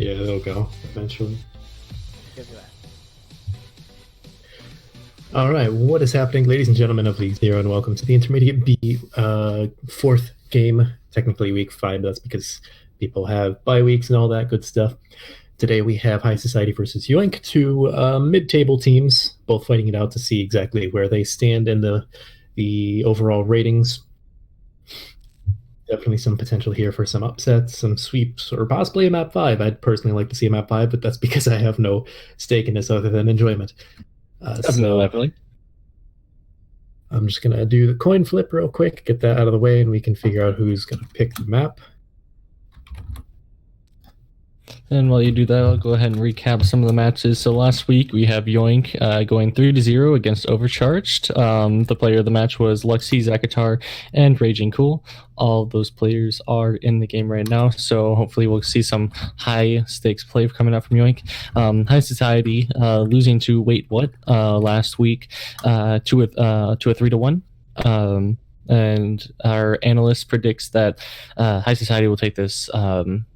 Yeah, they'll go eventually. Give me that. All right, what is happening, ladies and gentlemen of League Zero, and welcome to the Intermediate B fourth game, technically week 5. That's because people have bye weeks and all that good stuff. Today we have High Society versus Yoink, two mid-table teams, both fighting it out to see exactly where they stand in the overall ratings. Definitely some potential here for some upsets, some sweeps, or possibly a map 5. I'd personally like to see a map 5, but that's because I have no stake in this other than enjoyment. Definitely. I'm just going to do the coin flip real quick, get that out of the way, and we can figure out who's going to pick the map. And while you do that, I'll go ahead and recap some of the matches. So last week we have Yoink going 3-0 against Overcharged. The player of the match was Luxy, Zakatar, and Raging Cool. All of those players are in the game right now, so hopefully we'll see some high stakes play coming out from Yoink. High Society losing to Wait What last week to a 3-1. And our analyst predicts that High Society will take this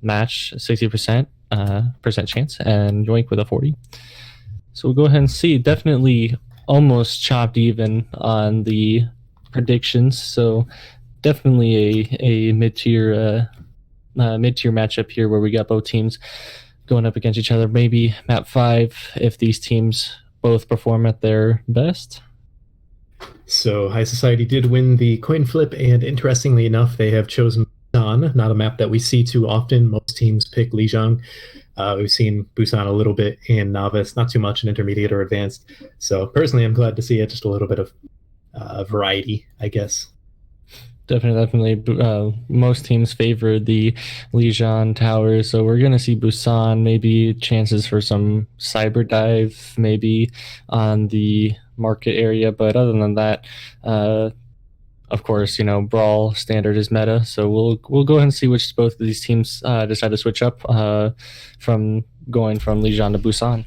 match 60% chance, and Yoink with a 40. So we'll go ahead and see. Definitely almost chopped even on the predictions. So definitely a mid-tier matchup here where we got both teams going up against each other. Maybe map 5 if these teams both perform at their best. So High Society did win the coin flip, and interestingly enough, they have chosen Busan, not a map that we see too often. Most teams pick Lijiang. We've seen Busan a little bit in Novice, not too much in Intermediate or Advanced. So personally, I'm glad to see it, just a little bit of variety, I guess. Definitely. Most teams favor the Lijiang Tower, so we're going to see Busan, maybe chances for some cyber dive, maybe on the market area. But other than that, of course, Brawl standard is meta, so we'll go ahead and see which both of these teams decide to switch up from going from Lijiang to Busan.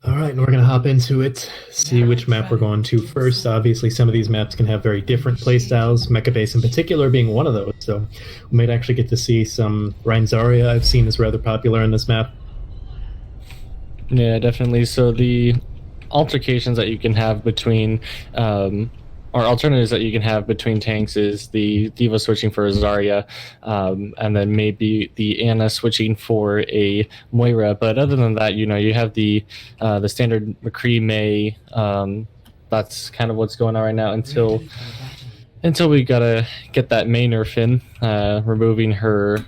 All right, and we're going to hop into it, see which map we're going to first. Obviously, some of these maps can have very different playstyles, Mecha Base in particular being one of those, so we might actually get to see some Rhine Zarya I've seen is rather popular in this map. Yeah, definitely. So the altercations that you can have between or alternatives that you can have between tanks is the D.Va switching for a Zarya, and then maybe the Ana switching for a Moira. But other than that, you have the standard McCree May. That's kind of what's going on right now until we gotta get that May nerf in, removing her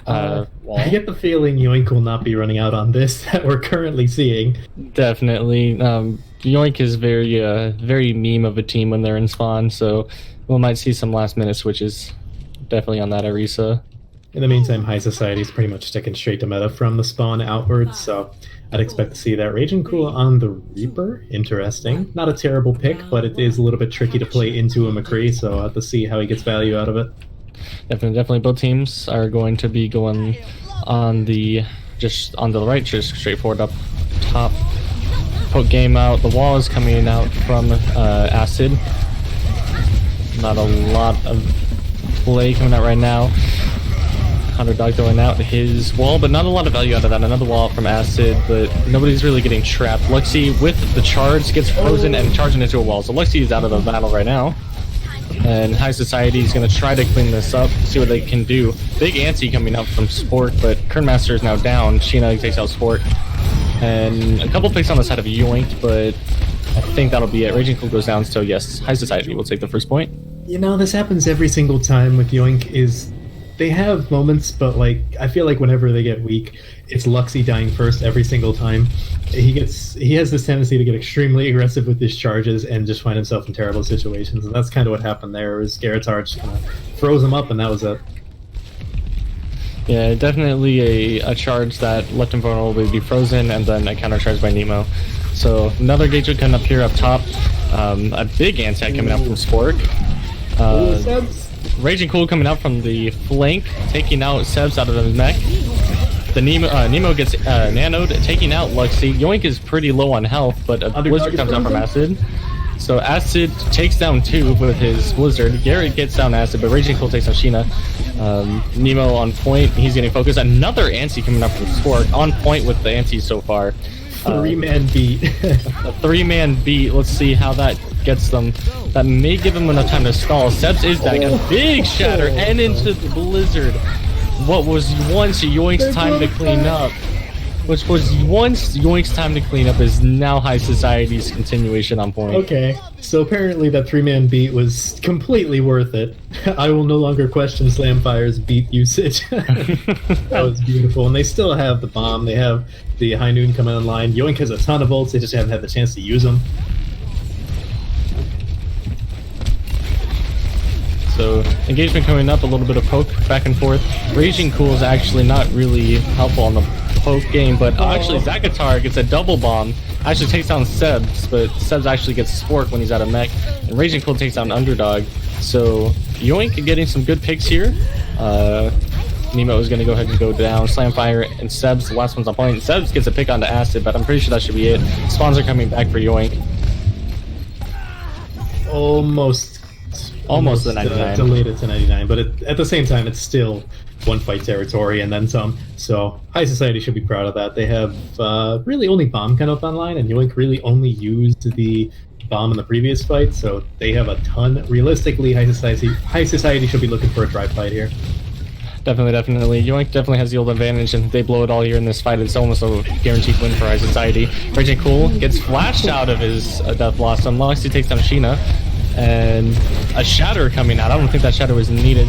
wall. I get the feeling Yoink will not be running out on this that we're currently seeing. Definitely. Yoink is very meme of a team when they're in spawn, so we might see some last minute switches definitely on that Arisa. In the meantime, High Society is pretty much sticking straight to meta from the spawn outwards, so I'd expect to see that Raging Cool on the Reaper. Interesting. Not a terrible pick, but it is a little bit tricky to play into a McCree, so I'll have to see how he gets value out of it. Definitely. Both teams are going to be going on the right, just straightforward up top. Poke game out. The wall is coming out from Acid. Not a lot of play coming out right now. Underdog throwing out his wall, but not a lot of value out of that. Another wall from Acid, but nobody's really getting trapped. Luxy with the charge gets frozen and charging into a wall. So Luxy is out of the battle right now. And High Society is going to try to clean this up, see what they can do. Big Antsy coming up from Sport, but Kernmaster is now down. Sheena takes out Sport. And a couple picks on the side of Yoink, but I think that'll be it. Raging Cool goes down, so yes, High Society will take the first point. This happens every single time with Yoink. They have moments, but I feel like whenever they get weak, it's Luxy dying first every single time. He has this tendency to get extremely aggressive with his charges and just find himself in terrible situations, and that's kind of what happened there. Was Garatar just kind of froze him up, and that was it. Yeah, definitely a charge that left him vulnerable to be frozen, and then a counter charge by Nemo. So another Gage coming up here up top. A big anti coming out from Spork. Raging Cool coming out from the flank, taking out Sebs out of his mech. The Nemo gets nanoed, taking out Luxy. Yoink is pretty low on health, but a Blizzard comes out from Acid. So Acid takes down 2 with his Blizzard. Garrett gets down Acid, but Raging Cool takes down Sheena. Nemo on point. He's getting focused. Another anti coming up from Spork. On point with the anti so far. 3-man beat. A 3-man beat. Let's see how that gets them. That may give him enough time to stall. Sebs is back. A big shatter and into the Blizzard. What was once Yoink's time to clean up. Which was once Yoink's time to clean up is now High Society's continuation on point. Okay, so apparently that 3-man beat was completely worth it. I will no longer question Slamfire's beat usage. That was beautiful. And they still have the bomb. They have the High Noon coming online. Yoink has a ton of ults. They just haven't had the chance to use them. So engagement coming up, a little bit of poke back and forth. Raging Cool is actually not really helpful on the poke game, but actually Zakatar gets a double bomb. Actually takes down Sebs, but Sebs actually gets Spork when he's out of mech. And Raging Cool takes down Underdog. So Yoink getting some good picks here. Nemo is going to go ahead and go down. Slamfire and Sebs, the last one's on point. Sebs gets a pick onto Acid, but I'm pretty sure that should be it. Spawns are coming back for Yoink. Almost the 99. Delayed it to 99, but at the same time, it's still one fight territory and then some. So High Society should be proud of that. They have really only bomb kind of online, and Yoink really only used the bomb in the previous fight, so they have a ton. Realistically, High Society should be looking for a dry fight here. Definitely. Yoink definitely has the old advantage, and if they blow it all here in this fight, it's almost a guaranteed win for High Society. Raging Cool gets flashed out of his Death Blossom. Loxy takes down Sheena. And a shatter coming out. I don't think that shatter was needed.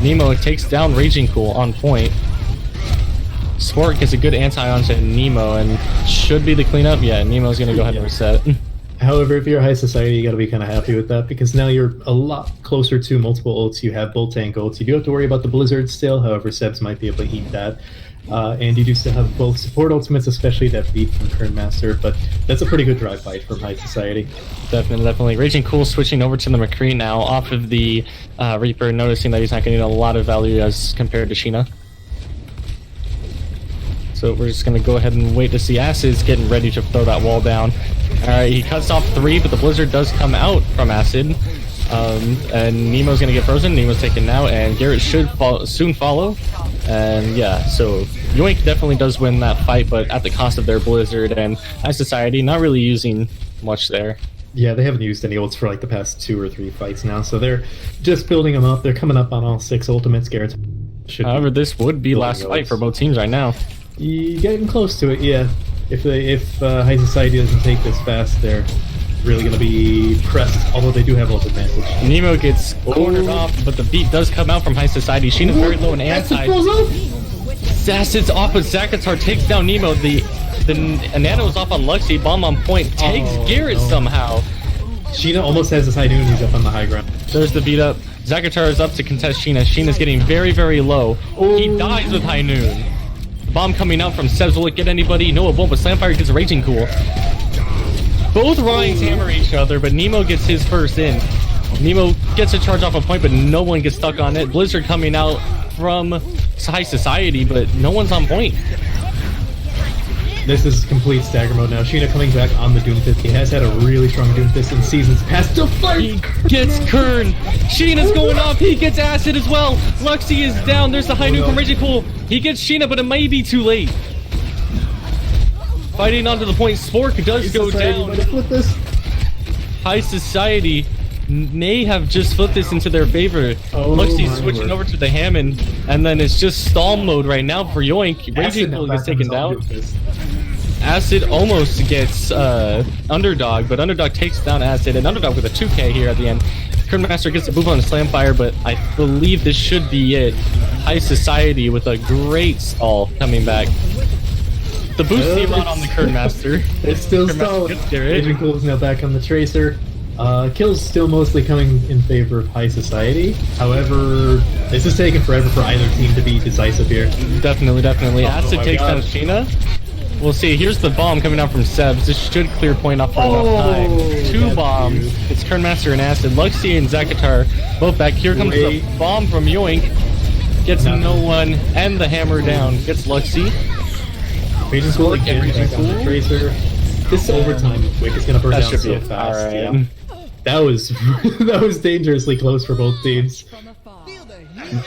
Nemo takes down Raging Cool on point. Sport gets a good anti onto Nemo and should be the cleanup. Yeah, Nemo's gonna go ahead and reset. However, if you're High Society, you gotta be kind of happy with that because now you're a lot closer to multiple ults. You have both tank ults. You do have to worry about the Blizzard still. However, Sebs might be able to eat that. And you do still have both support ultimates, especially that beat from Kern Master, but that's a pretty good dry fight from High Society. Definitely. Raging Cool switching over to the McCree now off of the Reaper, noticing that he's not getting a lot of value as compared to Sheena. So we're just going to go ahead and wait to see Acid's getting ready to throw that wall down. Alright, he cuts off 3, but the Blizzard does come out from Acid. And Nemo's going to get frozen. Nemo's taken now, and Garrett should soon follow. And yeah, so Yoink definitely does win that fight, but at the cost of their Blizzard, and High Society not really using much there. Yeah, they haven't used any ults for like the past 2 or 3 fights now, so they're just building them up. They're coming up on all 6 ultimates. Garrett should. However, this would be last fight for both teams right now. You're getting close to it, yeah. If High Society doesn't take this fast, they're really going to be pressed, although they do have ult advantage. Nemo gets cornered off, but the beat does come out from High Society. Sheena's very low in anti. Acid's off, but Zakatar takes down Nemo. The Nano's off on Luxy, bomb on point, takes Garrett somehow. Sheena almost has his High Noon, he's up on the high ground. There's the beat up. Zakatar is up to contest Sheena. Sheena's getting very, very low. He dies with High Noon. The bomb coming out from Sebs. Will it get anybody? No, it won't, but Slamfire gets a Raging Cool. Both Ryans hammer each other, but Nemo gets his first in. Nemo gets a charge off a point, but no one gets stuck on it. Blizzard coming out from High Society, but no one's on point. This is complete stagger mode now. Sheena coming back on the Doomfist. He has had a really strong Doomfist in seasons past. He gets Kern. Sheena's going off. He gets Acid as well. Luxy is down. There's the High Noon from Raging Cool. He gets Sheena, but it may be too late. Fighting onto the point. Spork does go down. High Society may have just flipped this into their favor. Luxy's switching over to the Hammond, and then it's just stall mode right now for Yoink. Raging Cool gets taken down. Acid almost gets Underdog, but Underdog takes down Acid, and Underdog with a 2k here at the end. Kernmaster gets a move on Slamfire, but I believe this should be it. High Society with a great stall coming back. The boost C-Rod on the Kernmaster. It's still stalling. Raging Cool is now back on the Tracer. Kills still mostly coming in favor of High Society. However, this is taking forever for either team to be decisive here. Definitely. Acid takes down Sheena. We'll see. Here's the bomb coming out from Sebs. This should clear point off for enough time. 2 bombs. It's Kernmaster and Acid. Luxy and Zakatar both back. Here comes the bomb from Yoink. Gets no one. And the hammer down. Gets Luxy. Raging Cool again back on the Tracer. This overtime quick is going to burn down so fast. Right. That was that was dangerously close for both teams.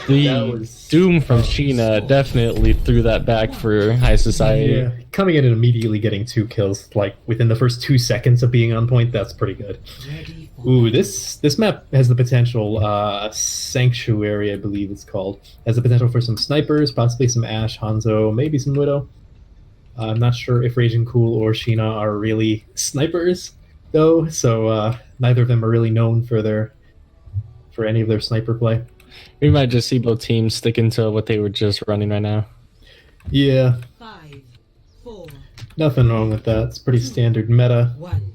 The Doom from Sheena definitely threw that back for High Society. Yeah, coming in and immediately getting 2 kills, like within the first 2 seconds of being on point, that's pretty good. Ooh, this map has the potential, Sanctuary, I believe it's called, has the potential for some snipers, possibly some Ashe, Hanzo, maybe some Widow. I'm not sure if Raging Cool or Sheena are really snipers, though, so neither of them are really known for any of their sniper play. We might just see both teams sticking to what they were just running right now. Yeah. 5, 4, Nothing wrong with that. It's pretty standard meta. 1.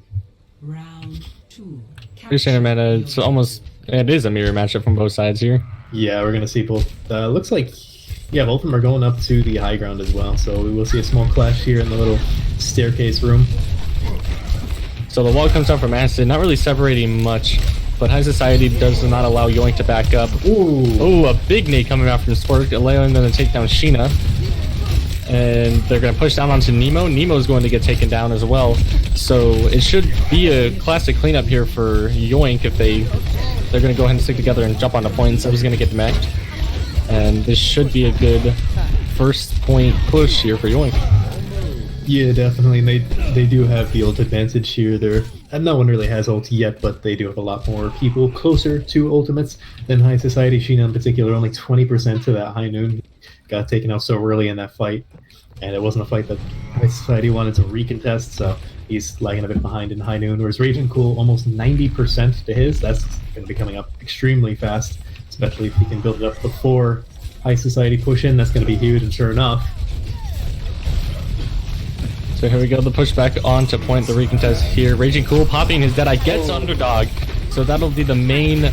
Round 2. Pretty standard meta. It's almost, it is a mirror matchup from both sides here. Yeah, we're gonna see both. Looks like, yeah, both of them are going up to the high ground as well. So we will see a small clash here in the little staircase room. So the wall comes down from Acid, not really separating much. But High Society does not allow Yoink to back up. Ooh, a big nade coming out from Spork, allowing them to take down Sheena. And they're going to push down onto Nemo. Nemo's going to get taken down as well. So it should be a classic cleanup here for Yoink if they're going to go ahead and stick together and jump on the point. So he's going to get mech. And this should be a good first point push here for Yoink. Yeah, definitely. And they do have the ult advantage here. And no one really has ult yet, but they do have a lot more people closer to ultimates than High Society. Sheena in particular, only 20% to that High Noon. Got taken out so early in that fight. And it wasn't a fight that High Society wanted to recontest, so he's lagging a bit behind in High Noon. Whereas Raging Cool, almost 90% to his. That's going to be coming up extremely fast, especially if he can build it up before High Society push in. That's going to be huge, and sure enough, so here we go, the pushback onto point, the recontest here. Raging Cool popping his Deadeye, gets Underdog. So that'll be the main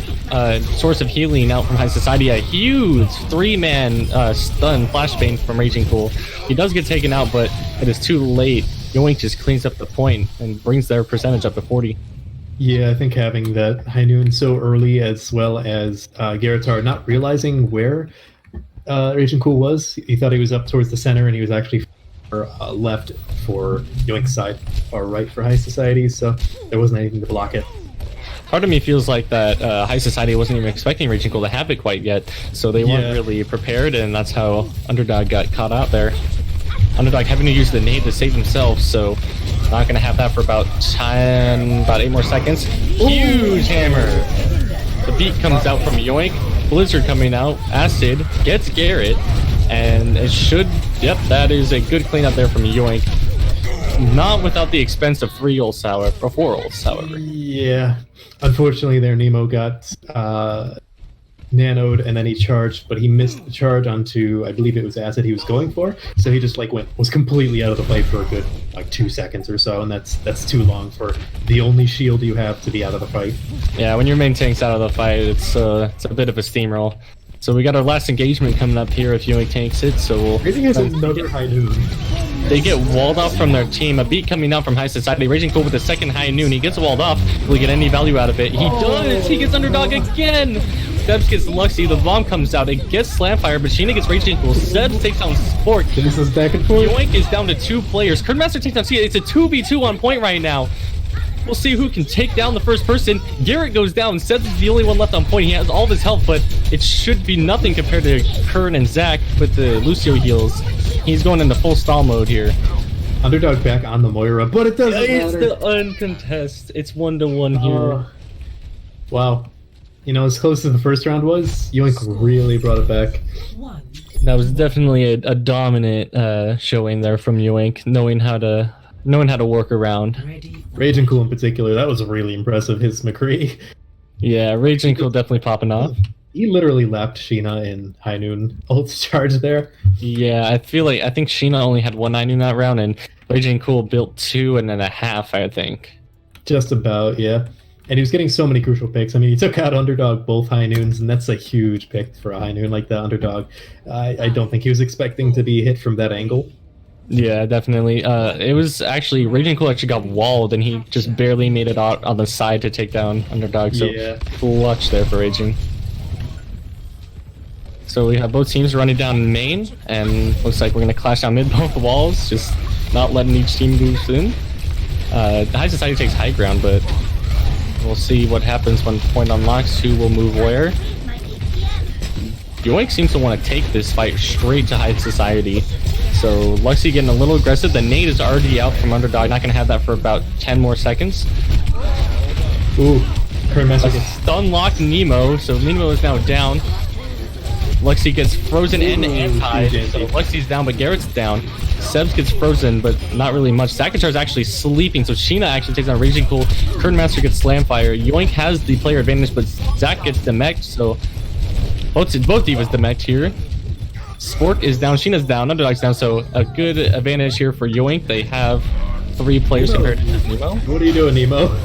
source of healing out from High Society. A huge 3-man stun flashbang from Raging Cool. He does get taken out, but it is too late. Yoink just cleans up the point and brings their percentage up to 40. Yeah, I think having that High Noon so early, as well as Garatar not realizing where Raging Cool was. He thought he was up towards the center, and he was actually left for Yoink's side, or right for High Society, so there wasn't anything to block it. Part of me feels like that High Society wasn't even expecting Raging Cool to have it quite yet, so they weren't really prepared, and that's how Underdog got caught out there. Underdog having to use the nade to save himself, so not going to have that for about 8 more seconds. Huge hammer! The beat comes out from Yoink, Blizzard coming out, Acid gets Garrett, and it should, yep, that is a good cleanup there from Yoink. Not without the expense of 3 ults, however, or 4 ults, however. Yeah, unfortunately there Nemo got nanoed and then he charged, but he missed the charge onto, I believe it was Acid he was going for, so he just was completely out of the fight for a good 2 seconds or so, and that's too long for the only shield you have to be out of the fight. Yeah, when your main tank's out of the fight, it's a bit of a steamroll. So we got our last engagement coming up here if Yoink takes it, so we'll... Raging has another High Noon. They get walled off from their team. A beat coming out from High Society. Raging Cool with the second High Noon. He gets walled off. Will he get any value out of it? He does! He gets Underdog again! Sebs gets Luxy. The bomb comes out. It gets Slamfire, but Sheena gets Raging Cool. Sebs takes down Spork. This is back and forth. Yoink is down to 2 players. Kernmaster takes down Sia. It's a 2v2 on point right now. We'll see who can take down the first person. Garrett goes down. Sebs is the only one left on point. He has all of his health, but it should be nothing compared to Kern and Zach with the Lucio heals. He's going into full stall mode here. Underdog back on the Moira, but it doesn't matter. It's the uncontest. It's 1-1 here. Wow. You know, as close as the first round was, Yoink really brought it back. That was definitely a dominant showing there from Yoink, knowing how to work around. Raging Cool in particular, that was really impressive, his McCree. Yeah, Raging Cool definitely popping off. He literally lapped Sheena in High Noon ult charge there. Yeah, I think Sheena only had 1 High Noon that round, and Raging Cool built 2.5, I think. Just about, yeah. And he was getting so many crucial picks. I mean, he took out Underdog both High Noons, and that's a huge pick for a High Noon like that. Underdog, I don't think he was expecting to be hit from that angle. Yeah, definitely. It was actually, Raging Cool actually got walled, and he just barely made it out on the side to take down Underdog, so clutch there for Raging. So we have both teams running down main, and looks like we're going to clash down mid both walls, just not letting each team move in. High Society takes high ground, but We'll see what happens when point unlocks. Who will move where? Yoink seems to want to take this fight straight to high society. So Luxy getting a little aggressive. The nade is already out from Underdog. Not going to have that for about 10 more seconds. Ooh, current master A gets stun lock Nemo. So Nemo is now down. Luxy gets frozen and tied. So Luxy's down, but Garrett's down. Sebs gets frozen, but not really much. Zakatar's actually sleeping, so Sheena actually takes on Raging Cool. Curtain Master gets Slam Fire. Yoink has the player advantage, but Zach gets demeched, so both divas demeched here. Spork is down, Sheena's down, Underdog's down, so a good advantage here for Yoink. They have 3 players compared to Nemo. What are you doing, Nemo?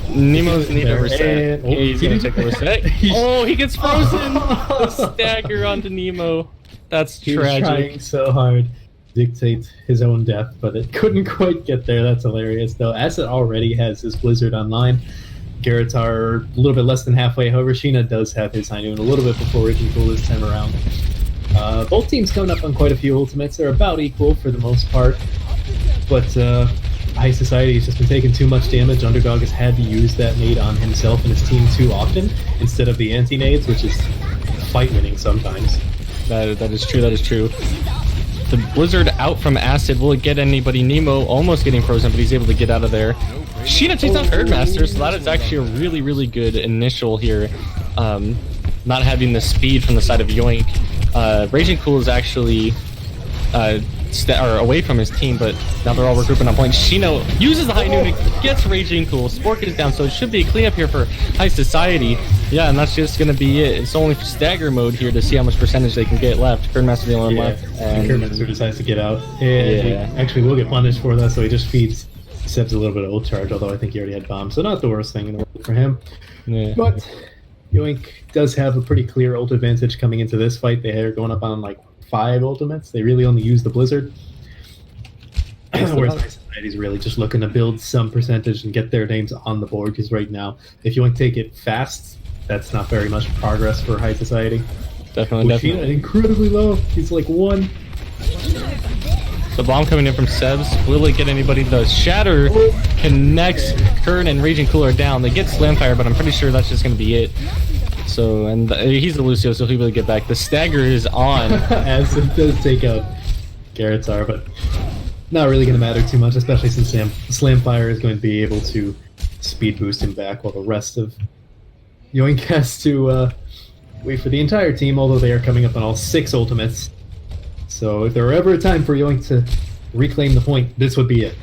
Nemo's need a reset. And- He's gonna take a reset. Oh, he gets frozen! The stagger onto Nemo. That's He was tragic. trying so hard to dictate his own death, but it couldn't quite get there. That's hilarious, though. Asset already has his Blizzard online. Garrett's are a little bit less than halfway. However, Sheena does have his High Noon a little bit before Raging Cool this time around. Both teams coming up on quite a few ultimates. They're about equal for the most part, but High Society has just been taking too much damage. Underdog has had to use that nade on himself and his team too often instead of the anti-nades, which is fight winning sometimes. That is true. That is true. The Blizzard out from Acid. Will it get anybody? Nemo almost getting frozen, but he's able to get out of there. Sheena takes on Herdmaster, so that is actually a really, really good initial here. Not having the speed from the side of Yoink. Raging Cool is actually away from his team, but now they're all regrouping on point. Sheena uses the High Noon, gets Raging Cool. Spork is down, so it should be a cleanup here for High Society. Yeah, and that's just going to be it. It's only stagger mode here to see how much percentage they can get left. Kernmaster the only one left. And Kernmaster decides to get out. And he actually will get punished for that, so he just feeds Sebs a little bit of ult charge, although I think he already had bombs, so not the worst thing in the world for him. Yeah. But Yoink does have a pretty clear ult advantage coming into this fight. They are going up on like 5 ultimates. They really only use the Blizzard. Whereas High Society's really just looking to build some percentage and get their names on the board, because right now, if you want to take it fast, that's not very much progress for High Society. Definitely. Incredibly low. He's like 1. The bomb coming in from Sebs. Will it get anybody? The Shatter connects. Kern and Raging Cool are down. They get Slamfire, but I'm pretty sure that's just going to be it. So, and he's a Lucio, so he'll be able to get back. The stagger is on. As it does take out Garrett's are, but not really going to matter too much, especially since Slamfire is going to be able to speed boost him back, while the rest of Yoink has to wait for the entire team, although they are coming up on all 6 ultimates. So if there were ever a time for Yoink to reclaim the point, this would be it.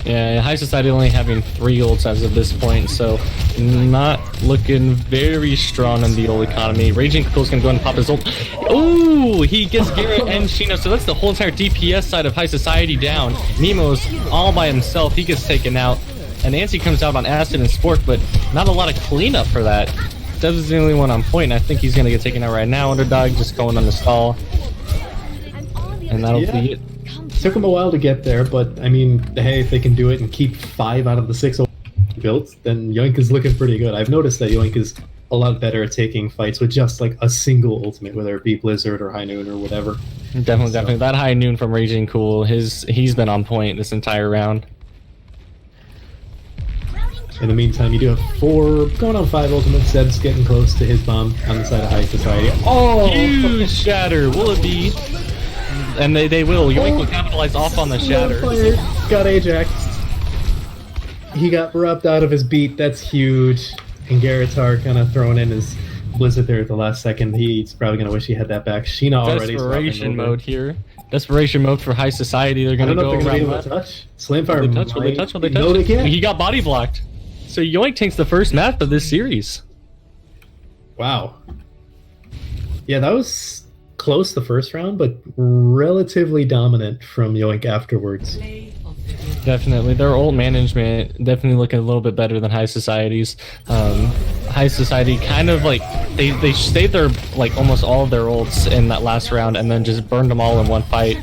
Yeah, High Society only having 3 ults as of this point, so not looking very strong in the ult economy. Raging Cool's gonna go and pop his ult. Ooh, he gets Garrett and Sheena, so that's the whole entire DPS side of High Society down. Nemo's all by himself, he gets taken out. And Nancy comes out on Acid and Spork, but not a lot of cleanup for that. Dubs is the only one on point, and I think he's gonna get taken out right now. Underdog just going on the stall. And that'll be it. Took him a while to get there, but I mean, hey, if they can do it and keep 5 out of the 6 built, then Yoink is looking pretty good. I've noticed that Yoink is a lot better at taking fights with just like a single ultimate, whether it be Blizzard or High Noon or whatever. Definitely. That High Noon from Raging Cool, he's been on point this entire round. In the meantime, you do have 4, going on 5 ultimates. Seb's getting close to his bomb on the side of High Society. Oh! Huge Shatter, will it be? And they will. Yoink will capitalize off on the Shatter. Player got Ajaxed. He got rubbed out of his beat. That's huge. And Garretar kind of throwing in his Blizzard there at the last second. He's probably going to wish he had that back. Sheena already. Desperation mode here. Desperation mode for High Society. They're going to go around left. Touch. Slamfire. Will they touch? No, they can't. He got body blocked. So Yoink takes the first map of this series. Wow. Yeah, that was close the first round, but relatively dominant from Yoink afterwards. Definitely. Their ult management definitely looking a little bit better than High Society's. High Society kind of like, they stayed their, like almost all of their ults in that last round and then just burned them all in one fight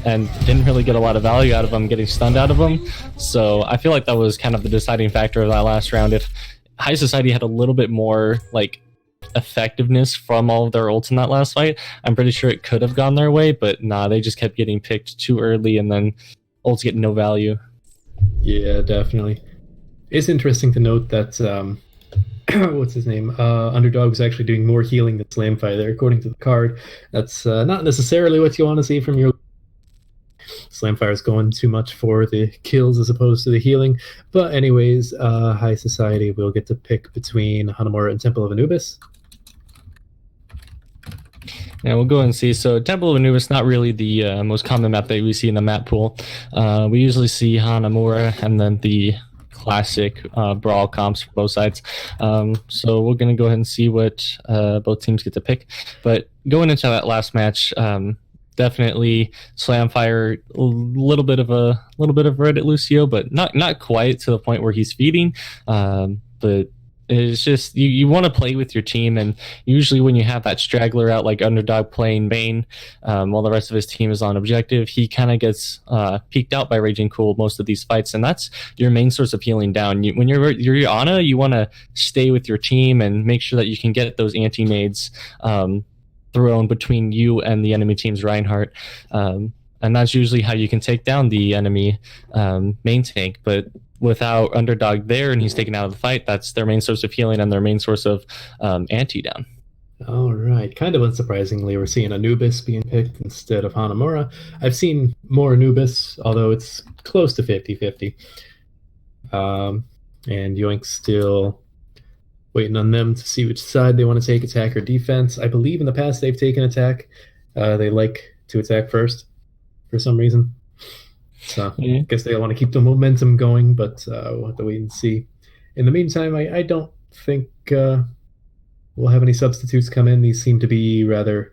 and didn't really get a lot of value out of them, getting stunned out of them. So I feel like that was kind of the deciding factor of that last round. If High Society had a little bit more like effectiveness from all of their ults in that last fight, I'm pretty sure it could have gone their way, but nah, they just kept getting picked too early and then ults get no value. Yeah, definitely. It's interesting to note that what's his name? Underdog was actually doing more healing than Slamfire there, according to the card. That's not necessarily what you want to see from your Slamfire is going too much for the kills as opposed to the healing. But anyways, High Society will get to pick between Hanamura and Temple of Anubis. Yeah, we'll go and see. So Temple of Anubis, not really the most common map that we see in the map pool. We usually see Hanamura and then the classic brawl comps for both sides. So we're going to go ahead and see what both teams get to pick. But going into that last match, definitely Slamfire, a little bit of red at Lucio, but not quite to the point where he's feeding. But it's just you want to play with your team, and usually when you have that straggler out like Underdog playing main, while the rest of his team is on objective, he kind of gets peeked out by Raging Cool most of these fights, and that's your main source of healing down. When you're Ana, you want to stay with your team and make sure that you can get those anti-nades thrown between you and the enemy team's Reinhardt. And that's usually how you can take down the enemy main tank. But without Underdog there and he's taken out of the fight, that's their main source of healing and their main source of anti-down. All right. Kind of unsurprisingly, we're seeing Anubis being picked instead of Hanamura. I've seen more Anubis, although it's close to 50-50. And Yoink's still waiting on them to see which side they want to take, attack or defense. I believe in the past they've taken attack. They like to attack first for some reason. So I guess they want to keep the momentum going, but we'll have to wait and see. In the meantime, I don't think we'll have any substitutes come in. These seem to be rather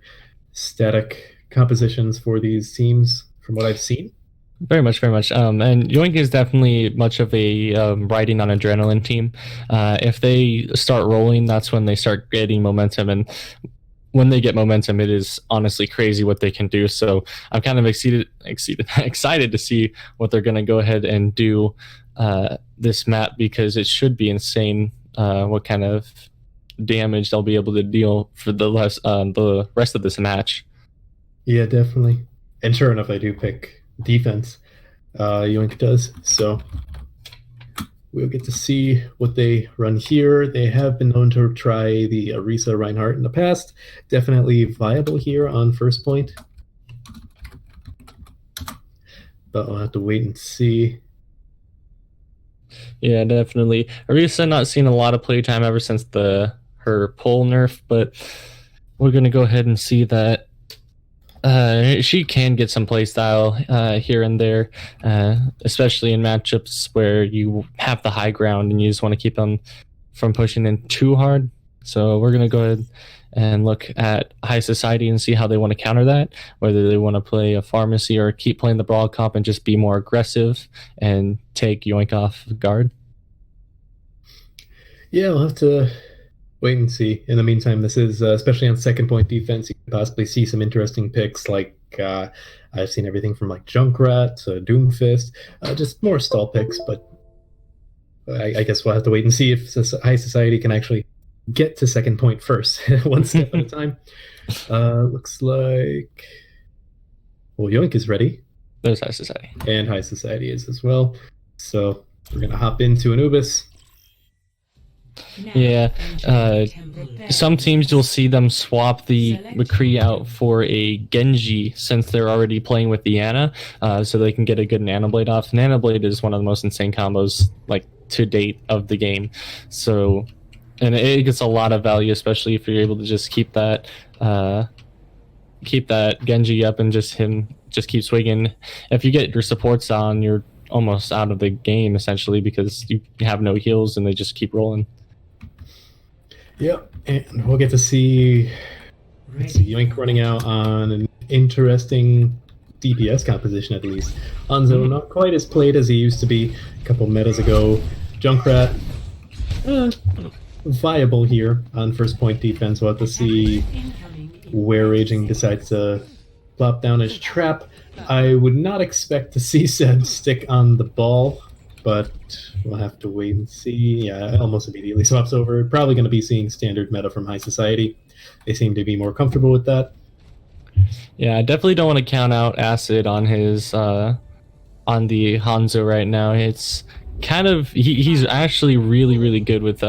static compositions for these teams from what I've seen. Very much, very much. And Yoink is definitely much of a riding on adrenaline team. If they start rolling, that's when they start getting momentum. And when they get momentum, it is honestly crazy what they can do. So I'm kind of excited to see what they're going to go ahead and do this map, because it should be insane what kind of damage they'll be able to deal for the rest of this match. Yeah, definitely. And sure enough, I do pick defense. Yoink does. So we'll get to see what they run here. They have been known to try the Arisa Reinhardt in the past. Definitely viable here on first point. But we'll have to wait and see. Yeah, definitely. Arisa not seen a lot of playtime ever since her pole nerf, but we're going to go ahead and see that she can get some playstyle here and there, especially in matchups where you have the high ground and you just want to keep them from pushing in too hard. So we're going to go ahead and look at High Society and see how they want to counter that, whether they want to play a pharmacy or keep playing the brawl comp and just be more aggressive and take Yoink off guard. Yeah, we'll have to wait and see. In the meantime, this is, especially on second point defense, you can possibly see some interesting picks. Like, I've seen everything from like Junkrat to Doomfist, just more stall picks. But I guess we'll have to wait and see if High Society can actually get to second point first, one step at a time. Looks like, well, Yoink is ready. There's High Society. And High Society is as well. So we're going to hop into Anubis. Yeah, some teams you'll see them swap the McCree out for a Genji since they're already playing with the Ana, so they can get a good Nano Blade off. Nano Blade is one of the most insane combos like to date of the game. So, and it gets a lot of value, especially if you're able to just keep that Genji up and just keep swinging. If you get your supports on, you're almost out of the game essentially, because you have no heals and they just keep rolling. Yep, and we'll get to see Yoink running out on an interesting DPS composition at least. Hanzo not quite as played as he used to be a couple metas ago. Junkrat, viable here on first point defense. We'll have to see where Raging decides to plop down his trap. I would not expect to see Seb stick on the ball, but we'll have to wait and see. Yeah, almost immediately swaps over. Probably going to be seeing standard meta from High Society. They seem to be more comfortable with that. Yeah, I definitely don't want to count out Acid on his on the Hanzo right now. It's kind of he's actually really good with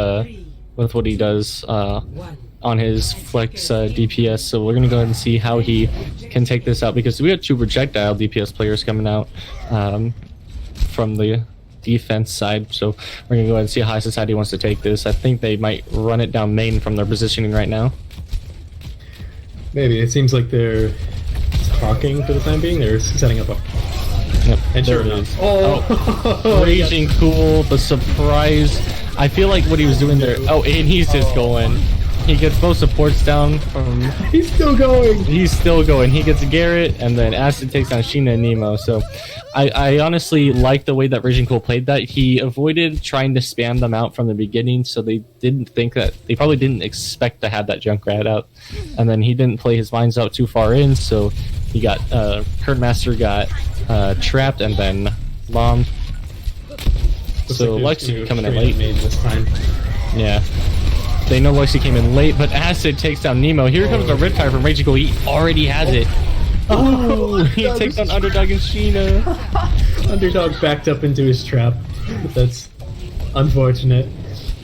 with what he does One. on his flex DPS. So we're gonna go ahead and see how he can take this out, because we have 2 projectile DPS players coming out from the defense side. So we're gonna go ahead and see how High Society wants to take this. I think they might run it down main from their positioning right now. Maybe. It seems like they're talking for the time being. They're setting up a... Yep, And there sure it enough. is. Oh! Raging Cool, the surprise. I feel like what he was doing there. Oh, and he's just going. He gets both supports down from. He's still going! He's still going. He gets Garrett, and then Acid takes on Sheena and Nemo. So I honestly like the way that Raging Cool played that. He avoided trying to spam them out from the beginning, so they didn't think that. They probably didn't expect to have that Junkrat out. And then he didn't play his vines out too far in, so he got. Kernmaster got trapped and then bombed. So Lexi coming in late. This time. Yeah. They know Lexi came in late, but Acid takes down Nemo. Here comes the Riptire from Raging Cool. He already has it. Oh, he takes on Underdog and Sheena. Underdog backed up into his trap. That's unfortunate.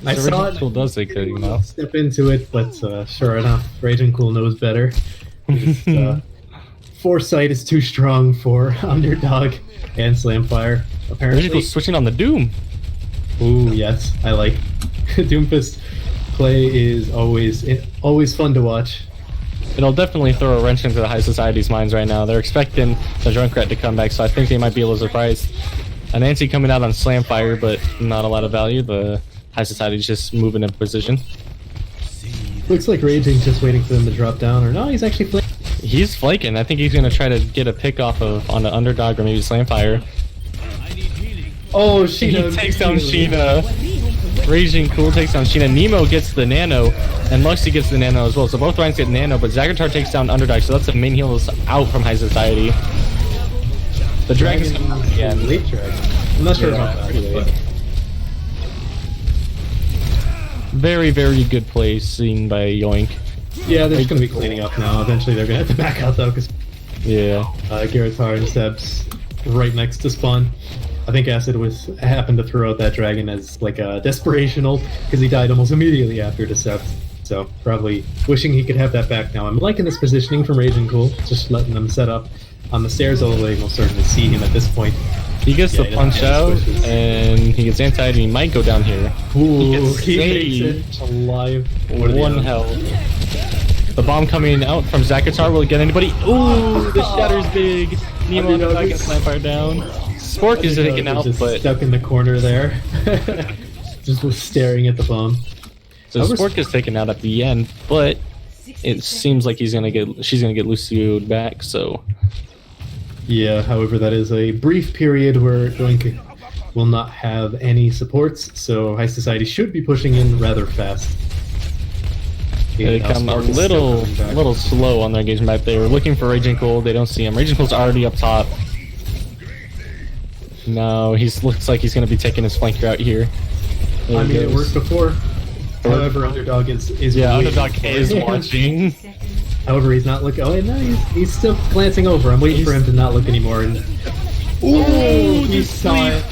I So saw Raging Cool does take it, you know. step into it, but sure enough, Raging Cool knows better. His, foresight is too strong for Underdog and Slamfire, apparently. Raging Cool switching on the Doom. Ooh, yes, I like Doomfist play is always fun to watch. It'll definitely throw a wrench into the High Society's minds right now. They're expecting the Junkrat to come back, so I think they might be a little surprised. Nancy coming out on Slamfire, but not a lot of value. The High Society's just moving in position. Looks like Raging's just waiting for them to drop down, or no, he's actually flanking. He's flanking. I think he's going to try to get a pick off of on the Underdog or maybe Slamfire. Oh, He Sheena takes down Sheena. Raging Cool takes down Sheena. Nemo gets the Nano, and Luxy gets the Nano as well. So both Rhymes get Nano, but Zagatar takes down Underdog, so that's the main heals out from High Society. The Dragon's coming out again. Late Dragon. I'm not sure about that. But Very, very good play seen by Yoink. yeah, they're just going to be cleaning up now. Eventually, they're going to have to back out, though, because Yeah. Garretar and Seb's right next to spawn. I think Acid happened to throw out that dragon as like a desperational because he died almost immediately after the Seb. So probably wishing he could have that back now. I'm liking this positioning from Raging Cool, just letting them set up on the stairs, although they will certainly see him at this point. He gets Yeah, the he punch doesn't out, have any switches. and he gets anti-ed, and he might go down here. Ooh, gets he saved. makes it alive. One health. The bomb coming out from Zagatar. Will it get anybody? Ooh, the shatter's big. Nemo on the back and Slamfire down. Spork is taken out, just but stuck in the corner there, just was staring at the bomb. so Spork is taken out at the end. But it seems like she's gonna get Lucio'd back. So Yeah, however, that is a brief period where Yoink will not have any supports, so High Society should be pushing in rather fast. they come a little slow on their engagement map. They were looking for Raging Cold. They don't see him. Raging Cold's already up top. No, looks like he's going to be taking his flanker out here. There I he mean, it goes. worked before. However, Underdog is Yeah, waiting. Underdog is watching. However, he's not looking. Oh, no, he's still glancing over. I'm waiting for him to not look anymore. And ooh, he saw it.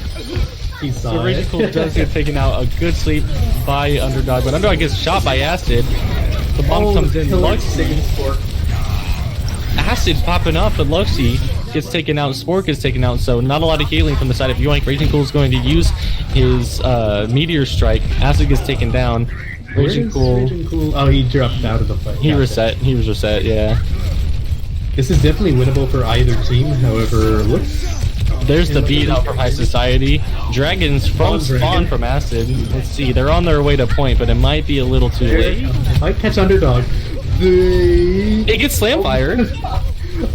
He saw So Raging it. Cold does get taken out. A good sleep by Underdog, but Underdog gets shot by Acid. The bomb comes in. Luxy. Acid popping up, but Luxy gets taken out. Spork is taken out, so not a lot of healing from the side of Yoink. Raging Cool is going to use his Meteor Strike. Acid gets taken down. Raging Cool. Oh, he dropped out of the fight. He Gotcha. was reset, yeah. This is definitely winnable for either team. However, There's the beat out from High Society. Dragons from Dragon. spawn from Acid. Let's see, they're on their way to point, but it might be a little too late. Might catch Underdog. It gets Slamfire.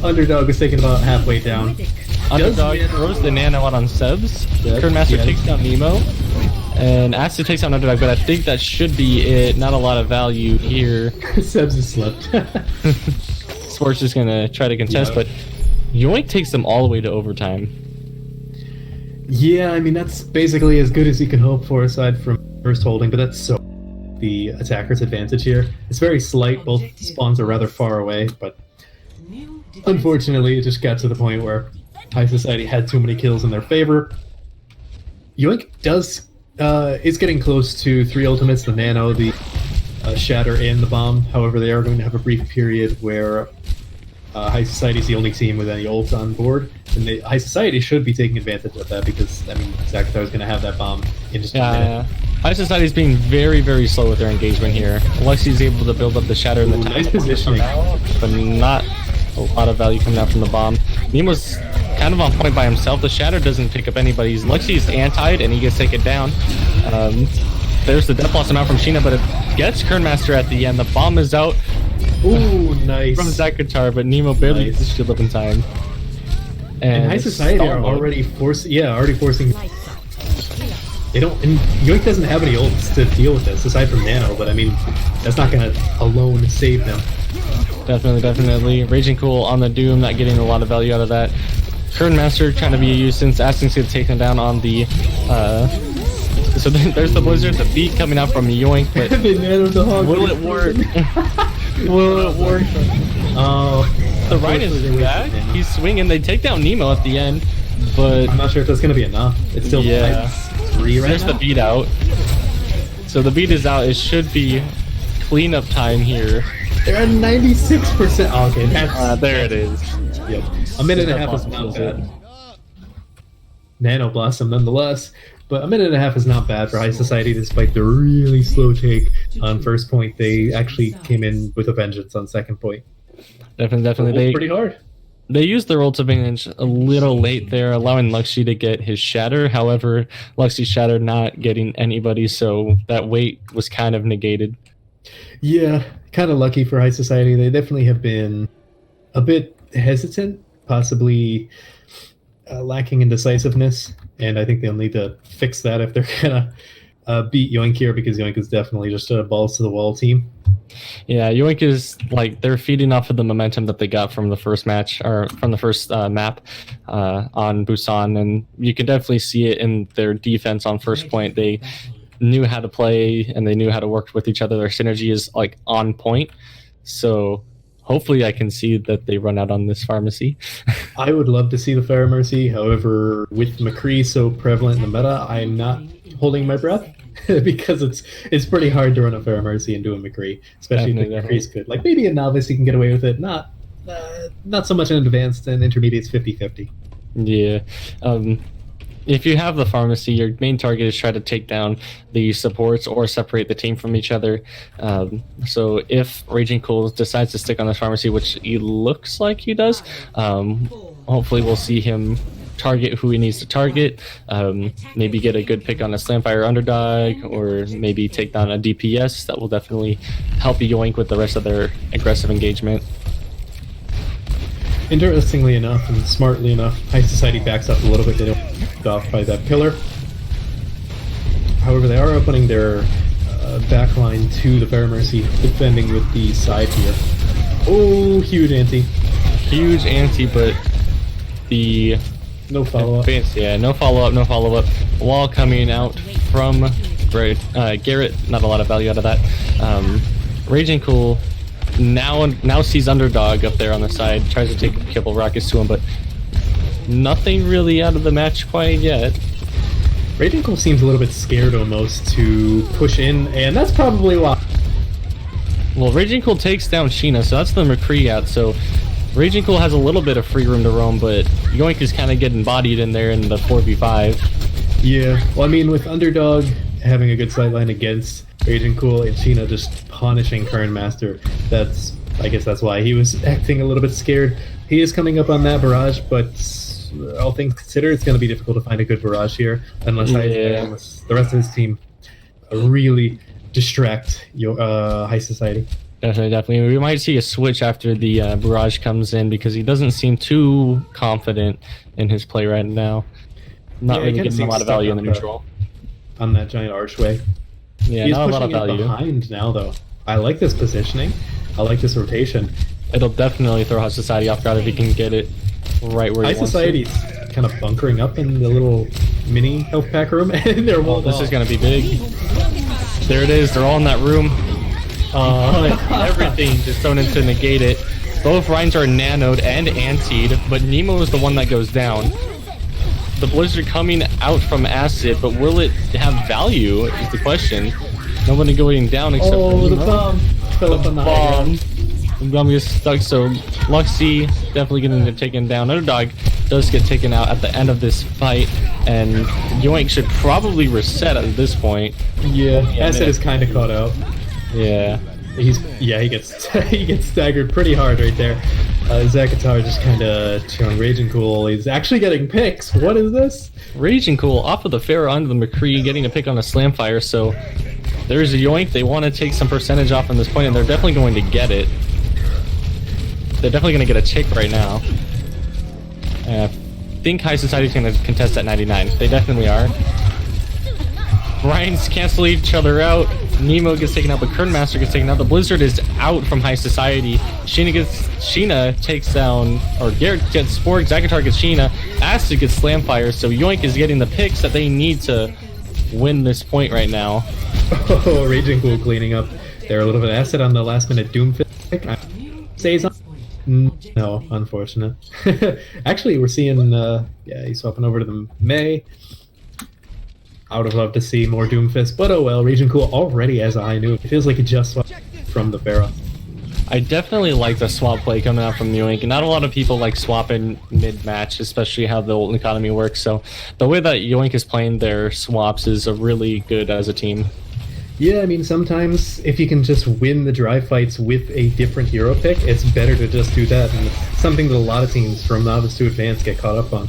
Underdog is taken about halfway down. Underdog throws the Nano out on Sebs. Kernmaster yes. takes down Nemo. And Acid takes down Underdog, but I think that should be it. Not a lot of value here. Sebs has slept. Sport's just gonna try to contest, Yeah. but Yoink takes them all the way to overtime. Yeah, I mean, that's basically as good as you can hope for aside from first holding, but that's so the attacker's advantage here. It's very slight, both spawns are rather far away, but unfortunately it just got to the point where High Society had too many kills in their favor. Yoink is getting close to 3 ultimates, the Nano, the Shatter and the bomb. However, they are going to have a brief period where High Society is the only team with any ults on board, and High Society should be taking advantage of that because, I mean, Zakatar is going to have that bomb in just a minute. High Society is being very, very slow with their engagement here. Lexi's able to build up the Shatter in the time. Nice positioning. But not a lot of value coming out from the bomb. Nemo's kind of on point by himself. The Shatter doesn't pick up anybody's. Lexi's antied, and he gets taken down. There's the Death Blossom out from Sheena, but it gets Kernmaster at the end. The bomb is out. Ooh, nice. From Zakatar, but Nemo barely gets the shield up in time. And High Society are already forcing. They don't. And Yoink doesn't have any ults to deal with this aside from Nano, but I mean, that's not gonna alone save them. Definitely. Raging Cool on the Doom, not getting a lot of value out of that. Kernmaster trying to be a nuisance. Aston's gonna take him down on the. So there's the Blizzard, the beat coming out from Yoink, but will it work? Will it work? Oh, the Ryan is back. He's swinging. They take down Nemo at the end, but I'm not sure if that's gonna be enough. It's still 3 right There's now. the beat out. So the beat is out. It should be cleanup time here. They're at 96%. Oh, okay, there it is. Yep. A minute and a half is not bad. Nano Blossom nonetheless. But a minute and a half is not bad for High Society, despite the really slow take on first point. They actually came in with a vengeance on second point. Definitely. They pretty hard. They used their ult advantage a little late there, allowing Luxy to get his Shatter. However, Luxy's Shatter not getting anybody, so that wait was kind of negated. Yeah, kind of lucky for High Society. They definitely have been a bit hesitant, possibly lacking in decisiveness, and I think they'll need to fix that if they're gonna beat Yoink here, because Yoink is definitely just a balls to the wall team. Yeah, Yoink is like they're feeding off of the momentum that they got from the first match or from the first map on Busan, and you can definitely see it in their defense on first point. They knew how to play and they knew how to work with each other. Their synergy is like on point, so hopefully I can see that they run out on this pharmacy. I would love to see the pharmacy. However, with McCree so prevalent in the meta, I'm not holding my breath because it's pretty hard to run a pharmacy and do a McCree, especially if McCree's good. Like maybe a novice you can get away with it, not so much in advanced, and intermediate's 50-50. Yeah. If you have the pharmacy, your main target is try to take down the supports or separate the team from each other. So if Raging Cool decides to stick on this pharmacy, which he looks like he does, hopefully we'll see him target who he needs to target, maybe get a good pick on a Slamfire underdog, or maybe take down a DPS. That will definitely help Yoink with the rest of their aggressive engagement. Interestingly enough, and smartly enough, High Society backs up a little bit. They don't get off by that pillar. However, they are opening their backline to the Pharmacy, defending with the side here. Oh, huge anti. Huge anti, but the... No follow-up. Yeah, no follow-up. Wall coming out from Garrett. Not a lot of value out of that. Raging Cool now sees underdog up there on the side, tries to take a couple rockets to him, but nothing really out of the match quite yet. Raging Cool seems a little bit scared almost to push in, and that's probably why. Well, Raging Cool takes down Sheena, so that's the McCree out, so Raging Cool has a little bit of free room to roam, but Yoink is kind of getting bodied in there in the 4v5. Yeah, well, I mean, with underdog having a good sideline against Raging Cool and Sheena just punishing Kernmaster, I guess that's why he was acting a little bit scared. He is coming up on that barrage, but all things considered, it's going to be difficult to find a good barrage here unless the rest of his team really distract High Society. Definitely. We might see a switch after the barrage comes in, because he doesn't seem too confident in his play right now. Not really getting a lot of value in the neutral. On that giant archway. Yeah, not a lot of value. Behind now, though. I like this positioning. I like this rotation. It'll definitely throw High Society off guard if he can get it right where he wants to. High Society's kind of bunkering up in the little mini health pack room, and they're walled off. This is going to be big. There it is. They're all in that room. Everything just thrown in to negate it. Both Rhines are nanoed and antied, but Nemo is the one that goes down. The Blizzard coming out from Acid, but will it have value is the question. Nobody going down except Oh, for the Nemo. bomb fell up on the high Bomb. ground. The bomb gets stuck, so Luxie definitely getting taken down. Underdog does get taken out at the end of this fight, and Yoink should probably reset at this point. Yeah, Acid is kind of caught out. Yeah. He gets he gets staggered pretty hard right there. Zakatar just kind of chilling, raging cool. He's actually getting picks. What is this? Raging Cool off of the Pharaoh onto the McCree, getting a pick on a Slamfire, so there's a Yoink. They want to take some percentage off from this point, and they're definitely going to get it. They're definitely going to get a tick right now. I think High Society's going to contest at 99. They definitely are. Ryan's cancel each other out. Nemo gets taken out, but Kernmaster gets taken out. The Blizzard is out from High Society. Sheena takes down, or Garrett gets Spork, Zakatar gets Sheena, Acid gets Slamfire, so Yoink is getting the picks that they need to win this point right now. Oh, Raging Cool cleaning up. They're a little bit of Acid on the last minute Doomfist pick. Stays on. No, unfortunate. Actually, we're seeing, he's swapping over to the May. I would have loved to see more Doomfist, but oh well, Raging Cool already has a high noon. It feels like it just swapped from the Pharaoh. I definitely like the swap play coming out from Yoink. Not a lot of people like swapping mid-match, especially how the ult economy works, so the way that Yoink is playing their swaps is really good as a team. Yeah, I mean, sometimes if you can just win the dry fights with a different hero pick, it's better to just do that, and it's something that a lot of teams from novice to advanced get caught up on.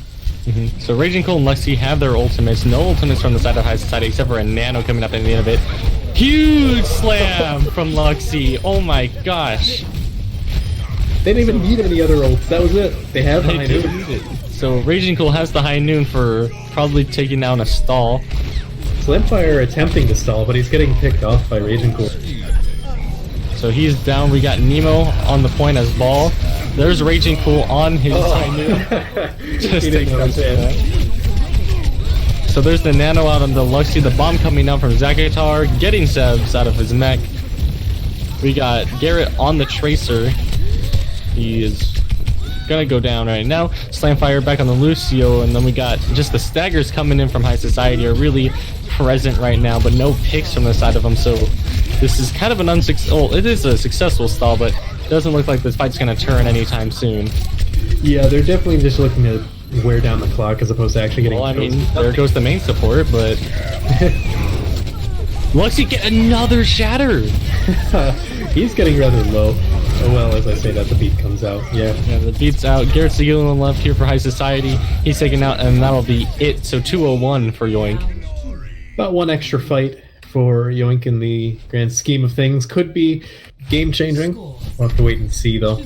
So Raging Cool and Lexi have their ultimates. No ultimates from the side of High Society except for a Nano coming up at the end of it. Huge slam from Lexi. Oh my gosh. They didn't even need any other ults. That was it. They have the high noon. So Raging Cool has the high noon for probably taking down a stall. Slamfire attempting to stall, but he's getting picked off by Raging Cool. So he's down. We got Nemo on the point as ball. There's Raging Cool on his high noon. Just take notice of that. So there's the Nano out on the Luxie, the bomb coming out from Zakatar, getting Sebs out of his mech. We got Garrett on the Tracer. He is gonna go down right now. Slamfire back on the Lucio, and then we got just the staggers coming in from High Society are really present right now, but no picks from the side of them, so this is kind of an it is a successful stall, but it doesn't look like this fight's gonna turn anytime soon. Yeah, they're definitely just looking to wear down the clock as opposed to actually getting Well, I mean, there goes the main support, but Luxie get another shatter. He's getting rather low. Oh well, as I say that, the beat comes out. Yeah, the beat's out. Garrett's the only one left here for High Society. He's taken out, and that'll be it. So 201 for Yoink. About one extra fight for Yoink in the grand scheme of things. Could be game-changing. We'll have to wait and see, though.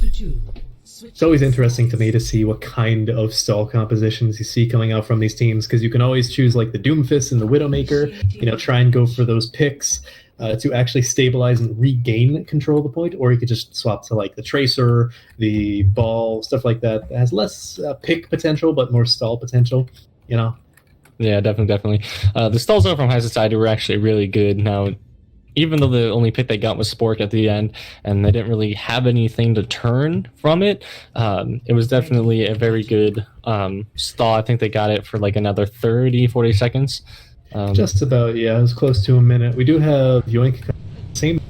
It's always interesting to me to see what kind of stall compositions you see coming out from these teams, because you can always choose like the Doomfist and the Widowmaker, try and go for those picks to actually stabilize and regain control of the point, or you could just swap to like the Tracer, the Ball, stuff like that. That has less pick potential, but more stall potential, Yeah, definitely. The stalls out from High Society were actually really good. Now, even though the only pick they got was Spork at the end, and they didn't really have anything to turn from it, it was definitely a very good stall. I think they got it for like another 30-40 seconds. Just about, yeah. It was close to a minute. We do have Yoink, same.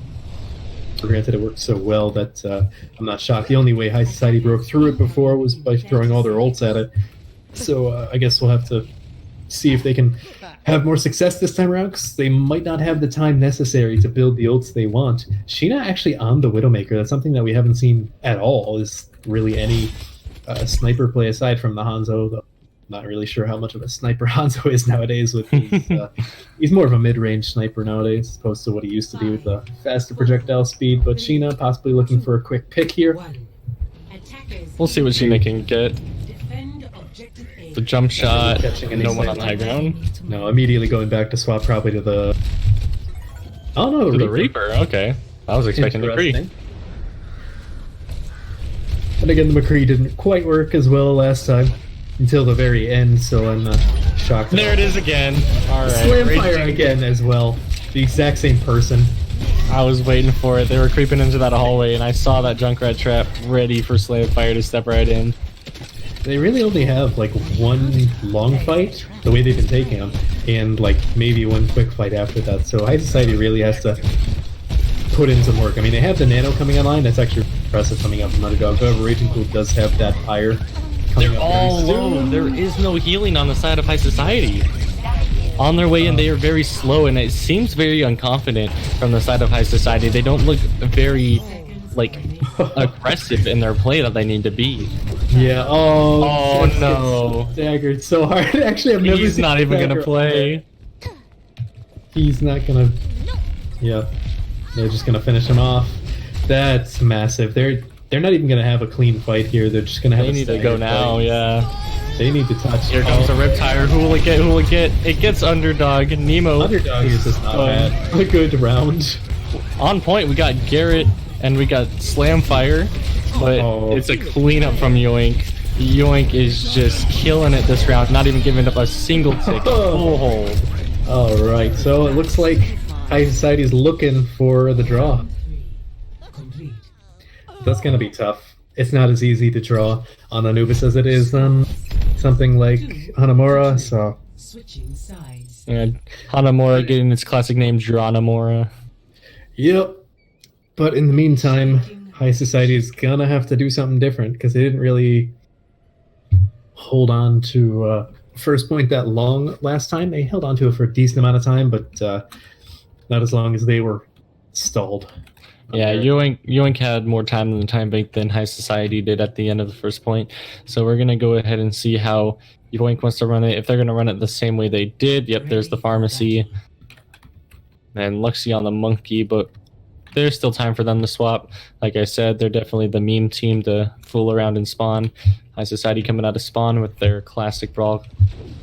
Granted, it worked so well that I'm not shocked. The only way High Society broke through it before was by throwing all their ults at it. So I guess we'll have to see if they can have more success this time around, because they might not have the time necessary to build the ults they want. Sheena actually on the Widowmaker. That's something that we haven't seen at all, is really any sniper play aside from the Hanzo, though. Not really sure how much of a sniper Hanzo is nowadays. With he's more of a mid-range sniper nowadays, as opposed to what he used to be with the faster projectile speed. But Sheena possibly looking for a quick pick here. We'll see what Sheena can get. The jump shot, no one on the high ground. No, immediately going back to swap probably to the... Oh no, the Reaper. Okay, I was expecting the McCree. And again, the McCree didn't quite work as well last time. Until the very end, so I'm not shocked. There it is again. All right. Slamfire again as well. The exact same person. I was waiting for it. They were creeping into that hallway, and I saw that Junkrat trap ready for Slamfire to step right in. they really only have like one long fight, the way they've been taking them, and like maybe one quick fight after that. So High Society really has to put in some work. I mean, they have the Nano coming online. That's actually impressive coming up from Underdog. However, Raging Cool does have that fire coming They're up all very low. soon. There is no healing on the side of High Society. On their way in, they are very slow, and it seems very unconfident from the side of High Society. They don't look very, like, aggressive in their play that they need to be. Yeah. Oh. Oh, Seth no. gets staggered so hard. Actually, I've never He's seen not even Stagger gonna play. He's not gonna. Yep. They're just gonna finish him off. That's massive. They're not even gonna have a clean fight here. They're just gonna have. They a need to go staggered now, fight. yeah. They need to touch. Here comes a Riptire. Who will it get? Who will it get? It gets Underdog. Nemo. Underdog is just not bad. A good round. On point, we got Garrett and we got Slamfire, but it's a cleanup from Yoink. Yoink is just killing it this round, not even giving up a single tick. Full hold. All right, so it looks like High Society is looking for the draw. Complete. That's gonna be tough. It's not as easy to draw on Anubis as it is on something like Hanamura. So Switching sides. And Hanamura getting its classic name, Dranamura. yep. But in the meantime, High Society is gonna have to do something different because they didn't really hold on to first point that long last time. They held on to it for a decent amount of time, but not as long as they were stalled. Yeah, Yoink had more time than the time bank than High Society did at the end of the first point. So we're going to go ahead and see how Yoink wants to run it. If they're going to run it the same way they did, yep, there's the pharmacy. And Luxie on the monkey, but there's still time for them to swap. Like I said, they're definitely the meme team to fool around and spawn. High Society coming out of spawn with their classic brawl.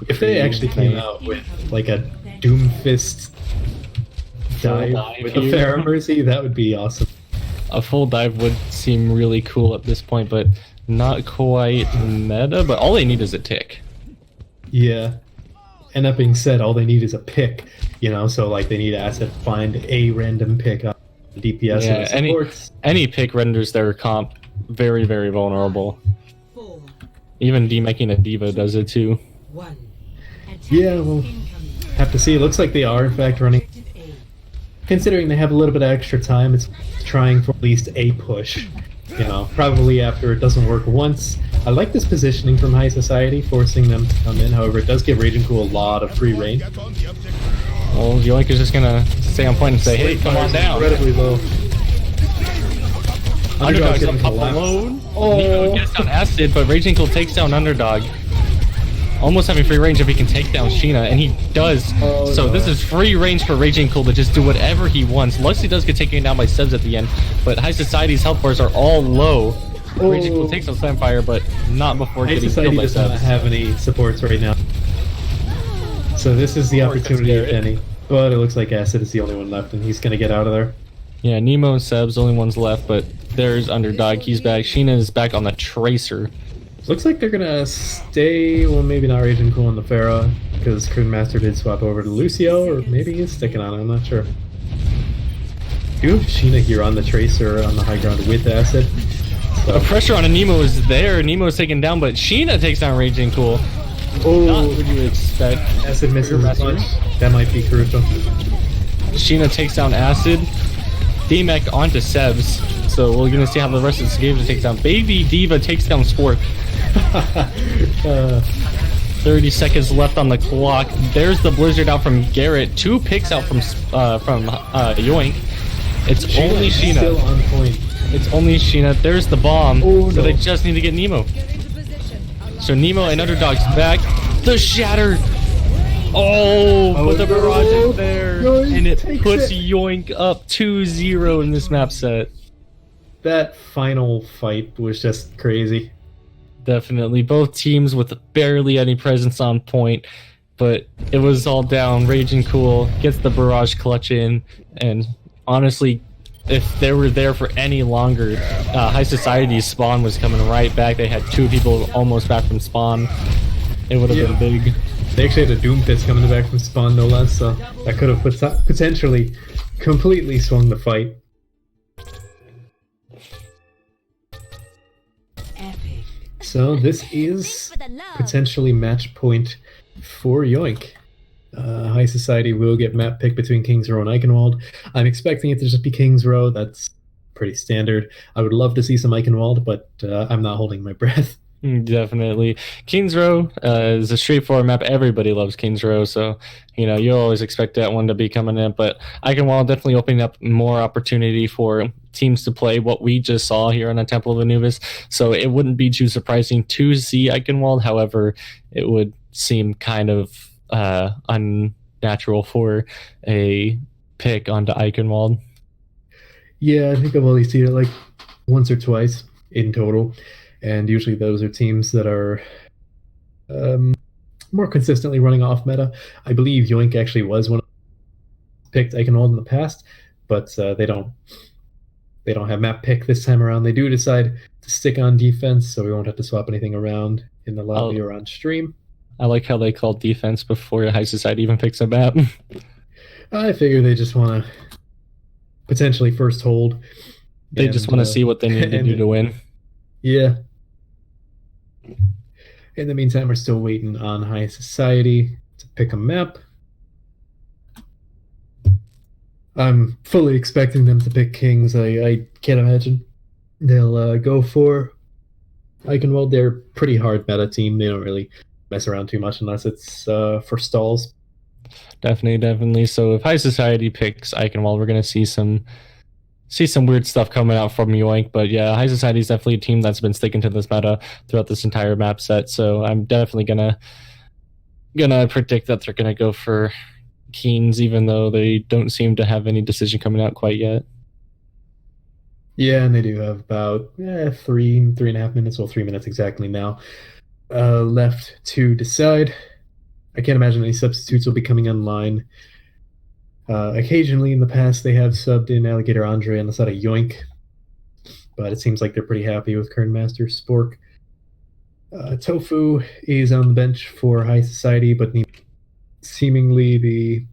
If they actually came out with like a Doomfist dive dive with a here. Pharaoh Mercy, that would be awesome. A full dive would seem really cool at this point, but not quite meta. But all they need is a tick. Yeah. And that being said, all they need is a pick, you know, so like they need Asset to find a random pick on the DPS Yeah, and the supports. any pick renders their comp very, very vulnerable. 4, Even demaking a diva does it too. 1. Yeah, well, have to see. It looks like they are, in fact, running. Considering they have a little bit of extra time, it's trying for at least a push. You know, probably after it doesn't work once. I like this positioning from High Society, forcing them to come in. However, it does give Raging Cool a lot of free reign. Well, Yoink is just gonna stay on point and say, "Hey, come on down." Incredibly low. Underdog's getting up collapsed. alone. Oh. Nemo gets down Acid, but Raging Cool takes down Underdog. Almost having free range if he can take down Sheena, and he does. Oh, So no. this is free range for Raging Cool to just do whatever he wants. Luxie does get taken down by Sebs at the end, but High Society's health bars are all low. Raging Cool takes on Slamfire, but not before High getting Society killed by does not Sebs. have any supports right now. So this is the opportunity, if any. But it looks like Acid is the only one left, and he's going to get out of there. Yeah, Nemo and Sebs, only ones left, but there's Underdog. He's back. Sheena is back on the Tracer. Looks like they're gonna stay, well, maybe not Raging Cool on the Pharah, because Croon Master did swap over to Lucio, or maybe he's sticking on it, I'm not sure. Do have Sheena here on the Tracer on the high ground with Acid. The So, pressure on a Nemo is there. Nemo is taken down, but Sheena takes down Raging Cool. Not oh, what you would expect. Acid misses his Master. punch. That might be crucial. Sheena takes down Acid. D-Mech onto Sebs. So we're gonna see how the rest of this game takes down. Baby Diva takes down Sport. 30 seconds left on the clock. There's the Blizzard out from Garrett. 2 picks out from Yoink. It's only Sheena. Still on point. It's only Sheena. There's the bomb. Oh, So no. they just need to get Nemo. So Nemo and Underdog's back. The Shatter. Oh, but the barrage is there. Yoink And it takes puts it. Yoink up 2-0 in this map set. That final fight was just crazy. Definitely. Both teams with barely any presence on point. But it was all down. Raging Cool gets the barrage clutch in. And honestly, if they were there for any longer, High Society's spawn was coming right back. They had 2 people almost back from spawn. It would have been big. They actually had a Doomfist coming back from spawn, no less, so that could have potentially completely swung the fight. Epic. So this is potentially match point for Yoink. High Society will get map pick between Kings Row and Eichenwald. I'm expecting it to just be Kings Row. That's pretty standard. I would love to see some Eichenwald, but I'm not holding my breath. Definitely. Kings Row is a straightforward map. Everybody loves Kings Row, so you always expect that one to be coming in. But Eichenwald definitely opening up more opportunity for teams to play what we just saw here on the Temple of Anubis. So it wouldn't be too surprising to see Eichenwald. However, it would seem kind of unnatural for a pick onto Eichenwald. Yeah, I think I've only seen it like once or twice in total. And usually those are teams that are more consistently running off meta. I believe Yoink actually was one of picked Eichenwald in the past, but they don't have map pick this time around. They do decide to stick on defense, so we won't have to swap anything around in the lobby or on stream. I like how they call defense before High Society even picks a map. I figure they just want to potentially first hold. They just want to see what they need to do to win. Yeah. In the meantime, we're still waiting on High Society to pick a map. I'm fully expecting them to pick Kings. I can't imagine they'll go for Eichenwald. They're a pretty hard meta team. They don't really mess around too much unless it's for stalls. Definitely. So if High Society picks Eichenwald, we're going to see some weird stuff coming out from Yoink. But yeah, High Society is definitely a team that's been sticking to this meta throughout this entire map set. So I'm definitely gonna predict that they're gonna go for Kings, even though they don't seem to have any decision coming out quite yet. Yeah, and they do have about 3.5 minutes, well, 3 minutes exactly now, left to decide. I can't imagine any substitutes will be coming online. Occasionally in the past, they have subbed in Alligator Andre on the side of Yoink, but it seems like they're pretty happy with current Master Spork. Tofu is on the bench for High Society, but seemingly be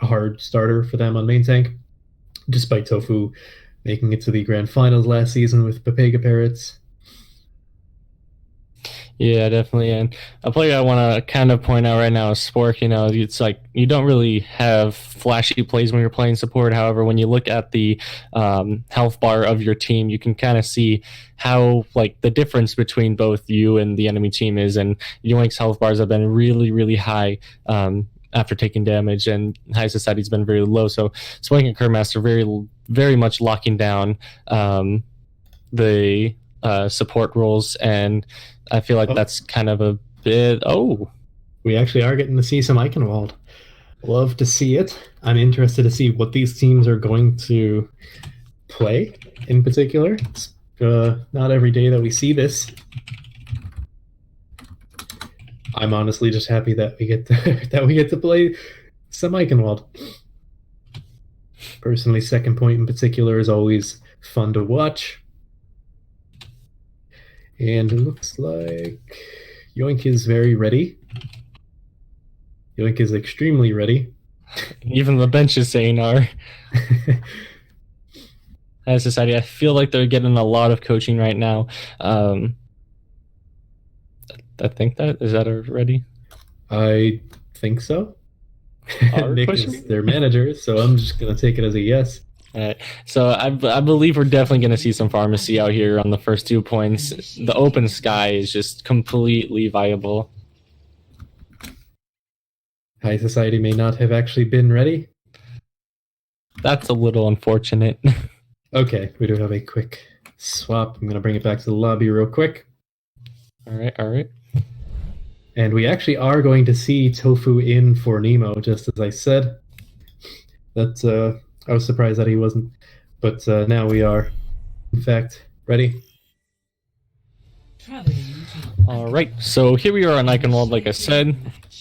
a hard starter for them on main tank, despite Tofu making it to the grand finals last season with Pepega Parrots. Yeah, definitely. And a player I want to kind of point out right now is Spork. It's like you don't really have flashy plays when you're playing support. However, when you look at the health bar of your team, you can kind of see how like the difference between both you and the enemy team is. And Yoink's health bars have been really, really high after taking damage, and High Society's been very low. So Spork and Kermaster very, very much locking down the support roles, and I feel like that's kind of a bit. Oh, we actually are getting to see some Eichenwald. Love to see it. I'm interested to see what these teams are going to play in particular. It's not every day that we see this. I'm honestly just happy that we get to play some Eichenwald. Personally, second point in particular is always fun to watch. And it looks like Yoink is very ready. Yoink is extremely ready. Even the bench is saying R. As Society, I feel like they're getting a lot of coaching right now. I think is that already? I think so. Nick is their manager, so I'm just going to take it as a yes. All right. So I believe we're definitely going to see some pharmacy out here on the first 2 points. The open sky is just completely viable. High Society may not have actually been ready. That's a little unfortunate. Okay, we do have a quick swap. I'm going to bring it back to the lobby real quick. All right. And we actually are going to see Tofu in for Nemo, just as I said. I was surprised that he wasn't, but now we are, in fact, ready. All right, so here we are on Eichenwald, like I said.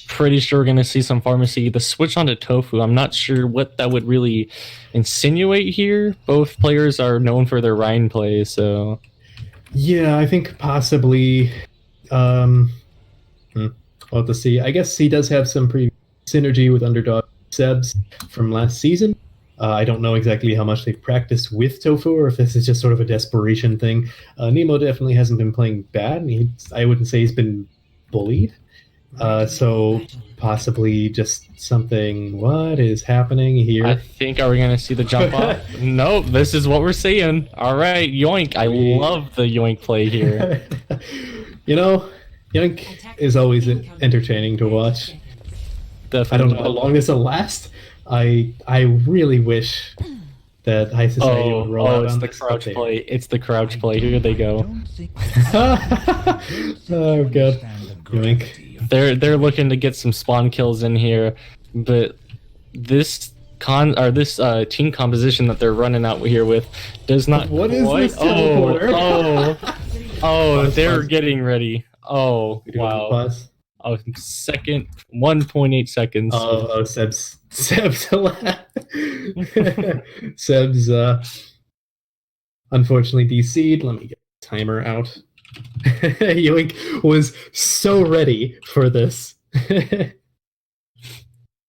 Pretty sure we're going to see some pharmacy. The switch onto Tofu, I'm not sure what that would really insinuate here. Both players are known for their Rhine plays, so... Yeah, I think possibly... We'll have to see. I guess he does have some synergy with underdog Sebs from last season. I don't know exactly how much they've practiced with Tofu or if this is just sort of a desperation thing. Nemo definitely hasn't been playing bad. I wouldn't say he's been bullied. So possibly just something. What is happening here? I think, are we going to see the jump off? Nope, this is what we're seeing. All right, Yoink. I love the Yoink play here. You know, Yoink is always entertaining to watch. Definitely. I don't know how long this will last. I really wish that High Society would roll out it's on the this. crouch play. It's the crouch play. Here they go. Oh god, Yoink. They're looking to get some spawn kills in here, but this team composition that they're running out here with does not. What is this teleporter? Oh, they're getting ready. Oh, wow. Pause. Oh, second, 1.8 seconds. Oh, Seb's Seb's unfortunately DC'd. Let me get the timer out. Yoink was so ready for this.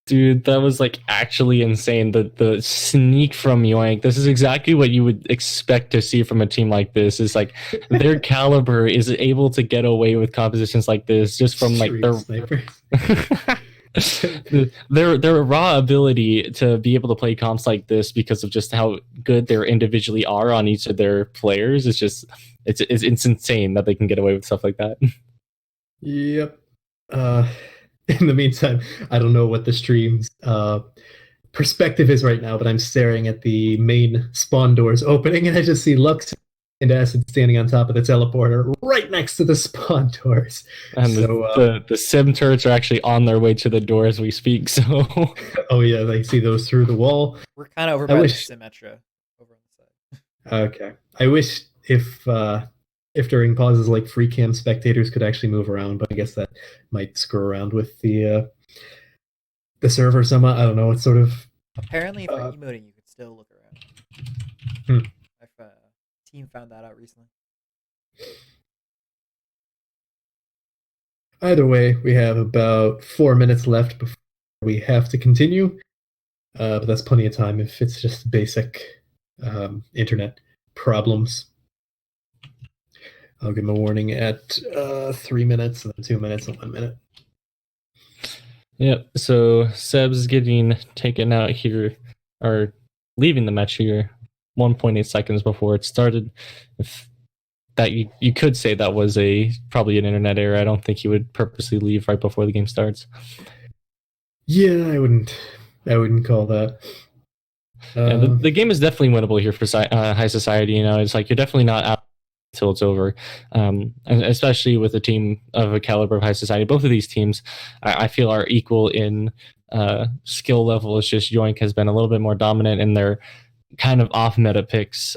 Dude, that was like actually insane. The sneak from Yoink. This is exactly what you would expect to see from a team like this. Is like their caliber is able to get away with compositions like this just from like their raw ability to be able to play comps like this because of just how good they individually are on each of their players. It's just it's insane that they can get away with stuff like that. Yep. In the meantime, I don't know what the stream's perspective is right now, but I'm staring at the main spawn doors opening, and I just see Lux and Acid standing on top of the teleporter right next to the spawn doors. And so, the sim turrets are actually on their way to the door as we speak. So, oh yeah, they see those through the wall. We're kind of over by the Symmetra over on the side. Okay, I wish if during pauses like free cam spectators could actually move around, but I guess that might screw around with the server somehow. I don't know. It's sort of apparently for emoting you could still look around. Team found that out recently. Either way, we have about 4 minutes left before we have to continue, but that's plenty of time if it's just basic internet problems. I'll give him a warning at 3 minutes, and then 2 minutes, and 1 minute. Yep. So Seb's getting taken out here, or leaving the match here, 1.8 seconds before it started. If that you could say that was probably an internet error. I don't think he would purposely leave right before the game starts. Yeah, I wouldn't call that. Yeah, the game is definitely winnable here for High Society. You know, it's like you're definitely not out until it's over, and especially with a team of a caliber of High Society. Both of these teams, I feel, are equal in skill level. It's just Yoink has been a little bit more dominant in their kind of off-meta picks.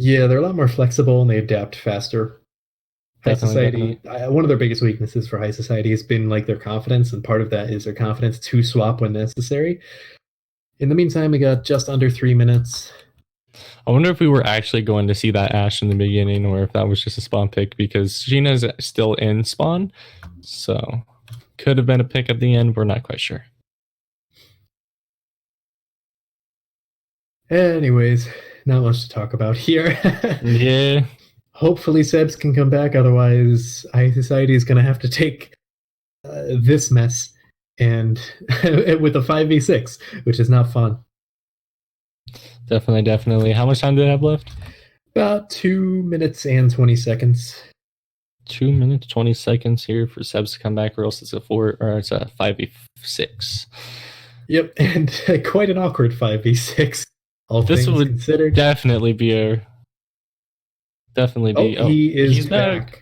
Yeah, they're a lot more flexible and they adapt faster. High Society, one of their biggest weaknesses for High Society has been like their confidence, and part of that is their confidence to swap when necessary. In the meantime, we got just under 3 minutes. I wonder if we were actually going to see that Ashe in the beginning, or if that was just a spawn pick, because Gina's still in spawn, so could have been a pick at the end. We're not quite sure. Anyways, not much to talk about here. Yeah. Hopefully Sebs can come back, otherwise High Society is going to have to take this mess and with a 5v6, which is not fun. Definitely. How much time do they have left? About 2 minutes and 20 seconds. 2 minutes, 20 seconds here for Sebs to come back, or else it's a 5v6. Yep, and quite an awkward 5v6. All this things would considered. definitely be. Oh, he's back.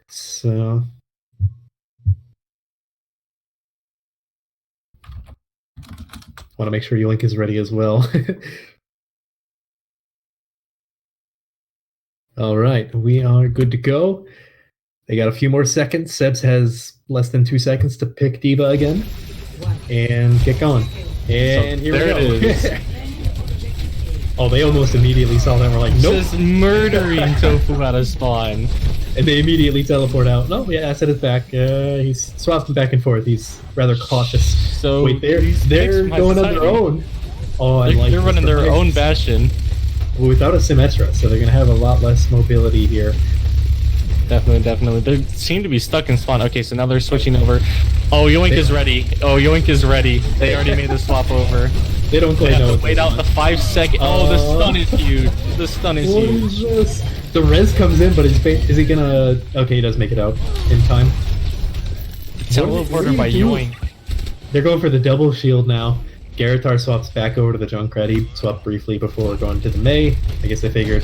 So want to make sure Yoink is ready as well. All right, we are good to go. They got a few more seconds. Sebs has less than 2 seconds to pick Diva again and get going. And so here we go. It is. Oh, they almost immediately saw that and were like, nope. Just murdering Tofu out of spawn. And they immediately teleport out. No, yeah, Acid is back. He's swapping back and forth. He's rather cautious. So wait, they're going on their own. Oh, I like They're this. running The their Pipes own Bastion. without a Symmetra, so they're gonna have a lot less mobility here. Definitely. They seem to be stuck in spawn. Okay, so now they're switching over. Oh, Yoink is ready. They already made the swap over. They don't They quite know. have to wait out the 5 second. Oh, the stun is huge. The stun is What huge. is this? The res comes in, but is he gonna? Okay, he does make it out in time. Teleported by Yoink. They're going for the double shield now. Garrotar swaps back over to the Junkrat. He swapped briefly before going to the Mei. I guess they figured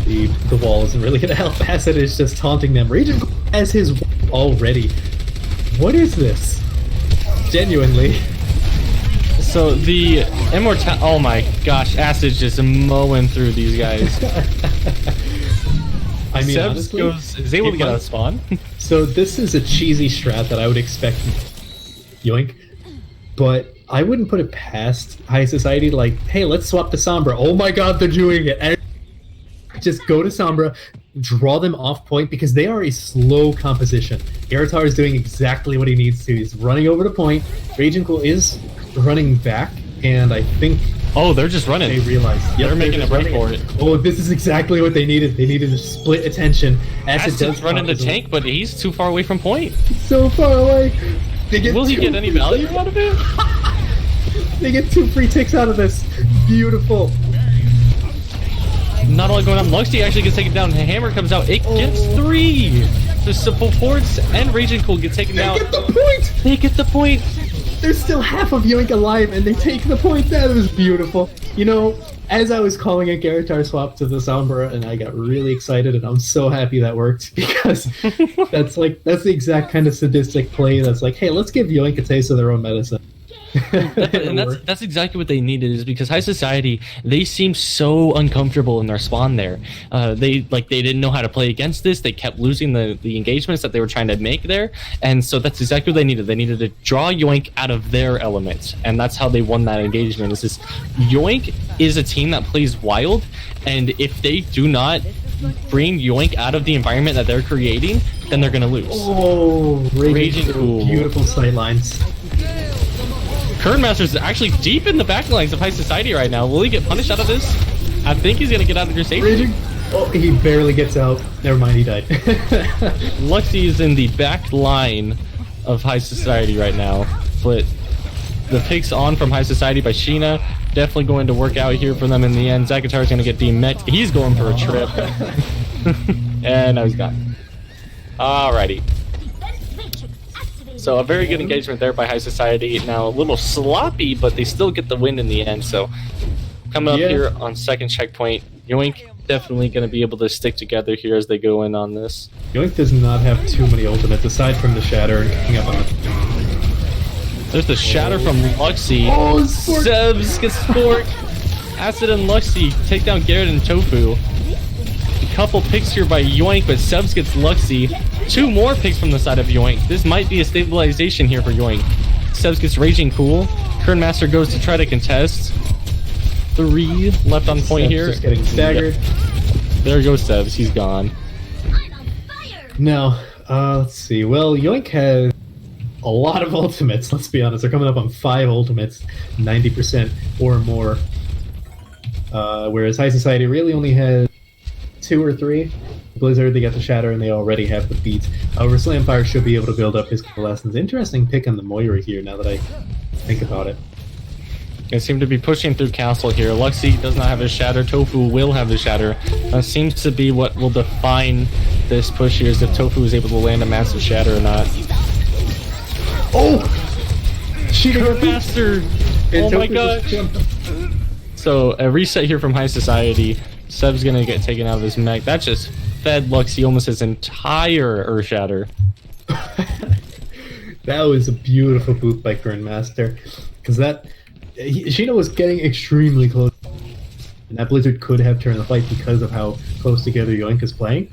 the wall isn't really going to help. Acid is just taunting them. Raging has his wall already. What is this? Genuinely. So the immortal. Oh my gosh, Acid's just mowing through these guys. I mean, Sebs honestly, is able to get out of spawn. So this is a cheesy strat that I would expect Yoink, but I wouldn't put it past High Society. Like, hey, let's swap to Sombra. Oh my God, they're doing it! And just go to Sombra, draw them off point because they are a slow composition. Garrotar is doing exactly what he needs to. He's running over the point. Raging Cool is running back, and I think Oh, they're just running. they realize They're making a break for it. Oh, this is exactly what they needed. They needed to split attention. Acid's running the tank, but he's too far away from point. So far away. Will he get any value out of it? They get 2 free ticks out of this. Beautiful. Not all going on. Luxy actually gets taken down. Hammer comes out. It gets 3. The supports and Raging Cool get taken down. They get the point. They get the point. There's still half of Yoink alive, and they take the point. That was beautiful. You know, as I was calling a Garrotar swap to the Sombra, and I got really excited, and I'm so happy that worked because that's the exact kind of sadistic play. That's like, hey, let's give Yoink a taste of their own medicine. And that's exactly what they needed, is because High Society, they seem so uncomfortable in their spawn there. They didn't know how to play against this. They kept losing the engagements that they were trying to make there, and so that's exactly what they needed. They needed to draw Yoink out of their element, and that's how they won that engagement. Is this Yoink is a team that plays wild, and if they do not bring Yoink out of the environment that they're creating, then they're gonna lose. Oh, Raging Cool. Beautiful sight lines. Kernmaster is actually deep in the backlines of High Society right now. Will he get punished out of this? I think he's gonna get out of your safety. Raging. Oh, he barely gets out. Never mind, he died. Luxy is in the back line of High Society right now, but the picks on from High Society by Sheena definitely going to work out here for them in the end. Zakatar is gonna get demeched. He's going for a trip, and now he's gone. Alrighty. So a very good engagement there by High Society. Now a little sloppy, but they still get the win in the end. So coming up here on second checkpoint, Yoink definitely going to be able to stick together here as they go in on this. Yoink does not have too many ultimates aside from the Shatter and coming up on the... There's the Shatter from Luxy. Oh, Spork. Sebs gets Spork. Acid and Luxy take down Garrett and Tofu. A couple picks here by Yoink, but Sebs gets Luxy. 2 more picks from the side of Yoink. This might be a stabilization here for Yoink. Sebs gets Raging Cool. Kernmaster goes to try to contest. 3 left on point Sebs here. just getting staggered. Yep. There goes Sebs. He's gone. Now, let's see. Well, Yoink has a lot of ultimates, let's be honest. They're coming up on 5 ultimates, 90% or more. Whereas High Society really only has 2 or 3. Blizzard, they got the Shatter, and they already have the beat. However, Slamfire should be able to build up his lessons. Interesting pick on the Moira here, now that I think about it. They seem to be pushing through Castle here. Luxy does not have his Shatter. Tofu will have his Shatter. That seems to be what will define this push here, is if Tofu is able to land a massive Shatter or not. Oh! Cheating Master! Oh my gosh! So, a reset here from High Society. Seb's gonna get taken out of his mech. That just fed Luxy almost his entire Earth Shatter. That was a beautiful boot by Grandmaster. Because Sheena was getting extremely close. And that Blizzard could have turned the fight because of how close together Yoink is playing.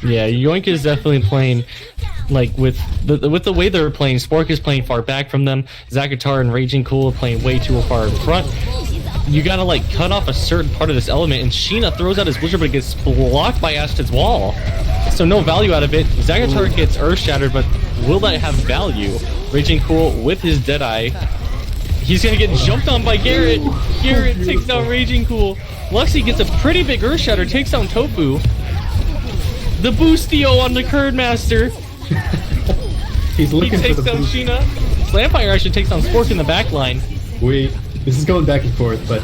Yeah, Yoink is definitely playing, like, with the way they're playing. Spork is playing far back from them. Zakatar and Raging Cool are playing way too far in front. You gotta, like, cut off a certain part of this element, and Sheena throws out his Blizzard, but it gets blocked by Ashton's wall. So no value out of it. Zakatar gets Earth Shattered, but will that have value? Raging Cool with his Deadeye. He's gonna get jumped on by Garrett. Garrett takes down Raging Cool. Luxy gets a pretty big Earth Shatter, takes down Tofu. The Boostio on the Kerdmaster. He's looking He takes for the down boost. Sheena. Slamfire actually takes down Spork in the back line. This is going back and forth, but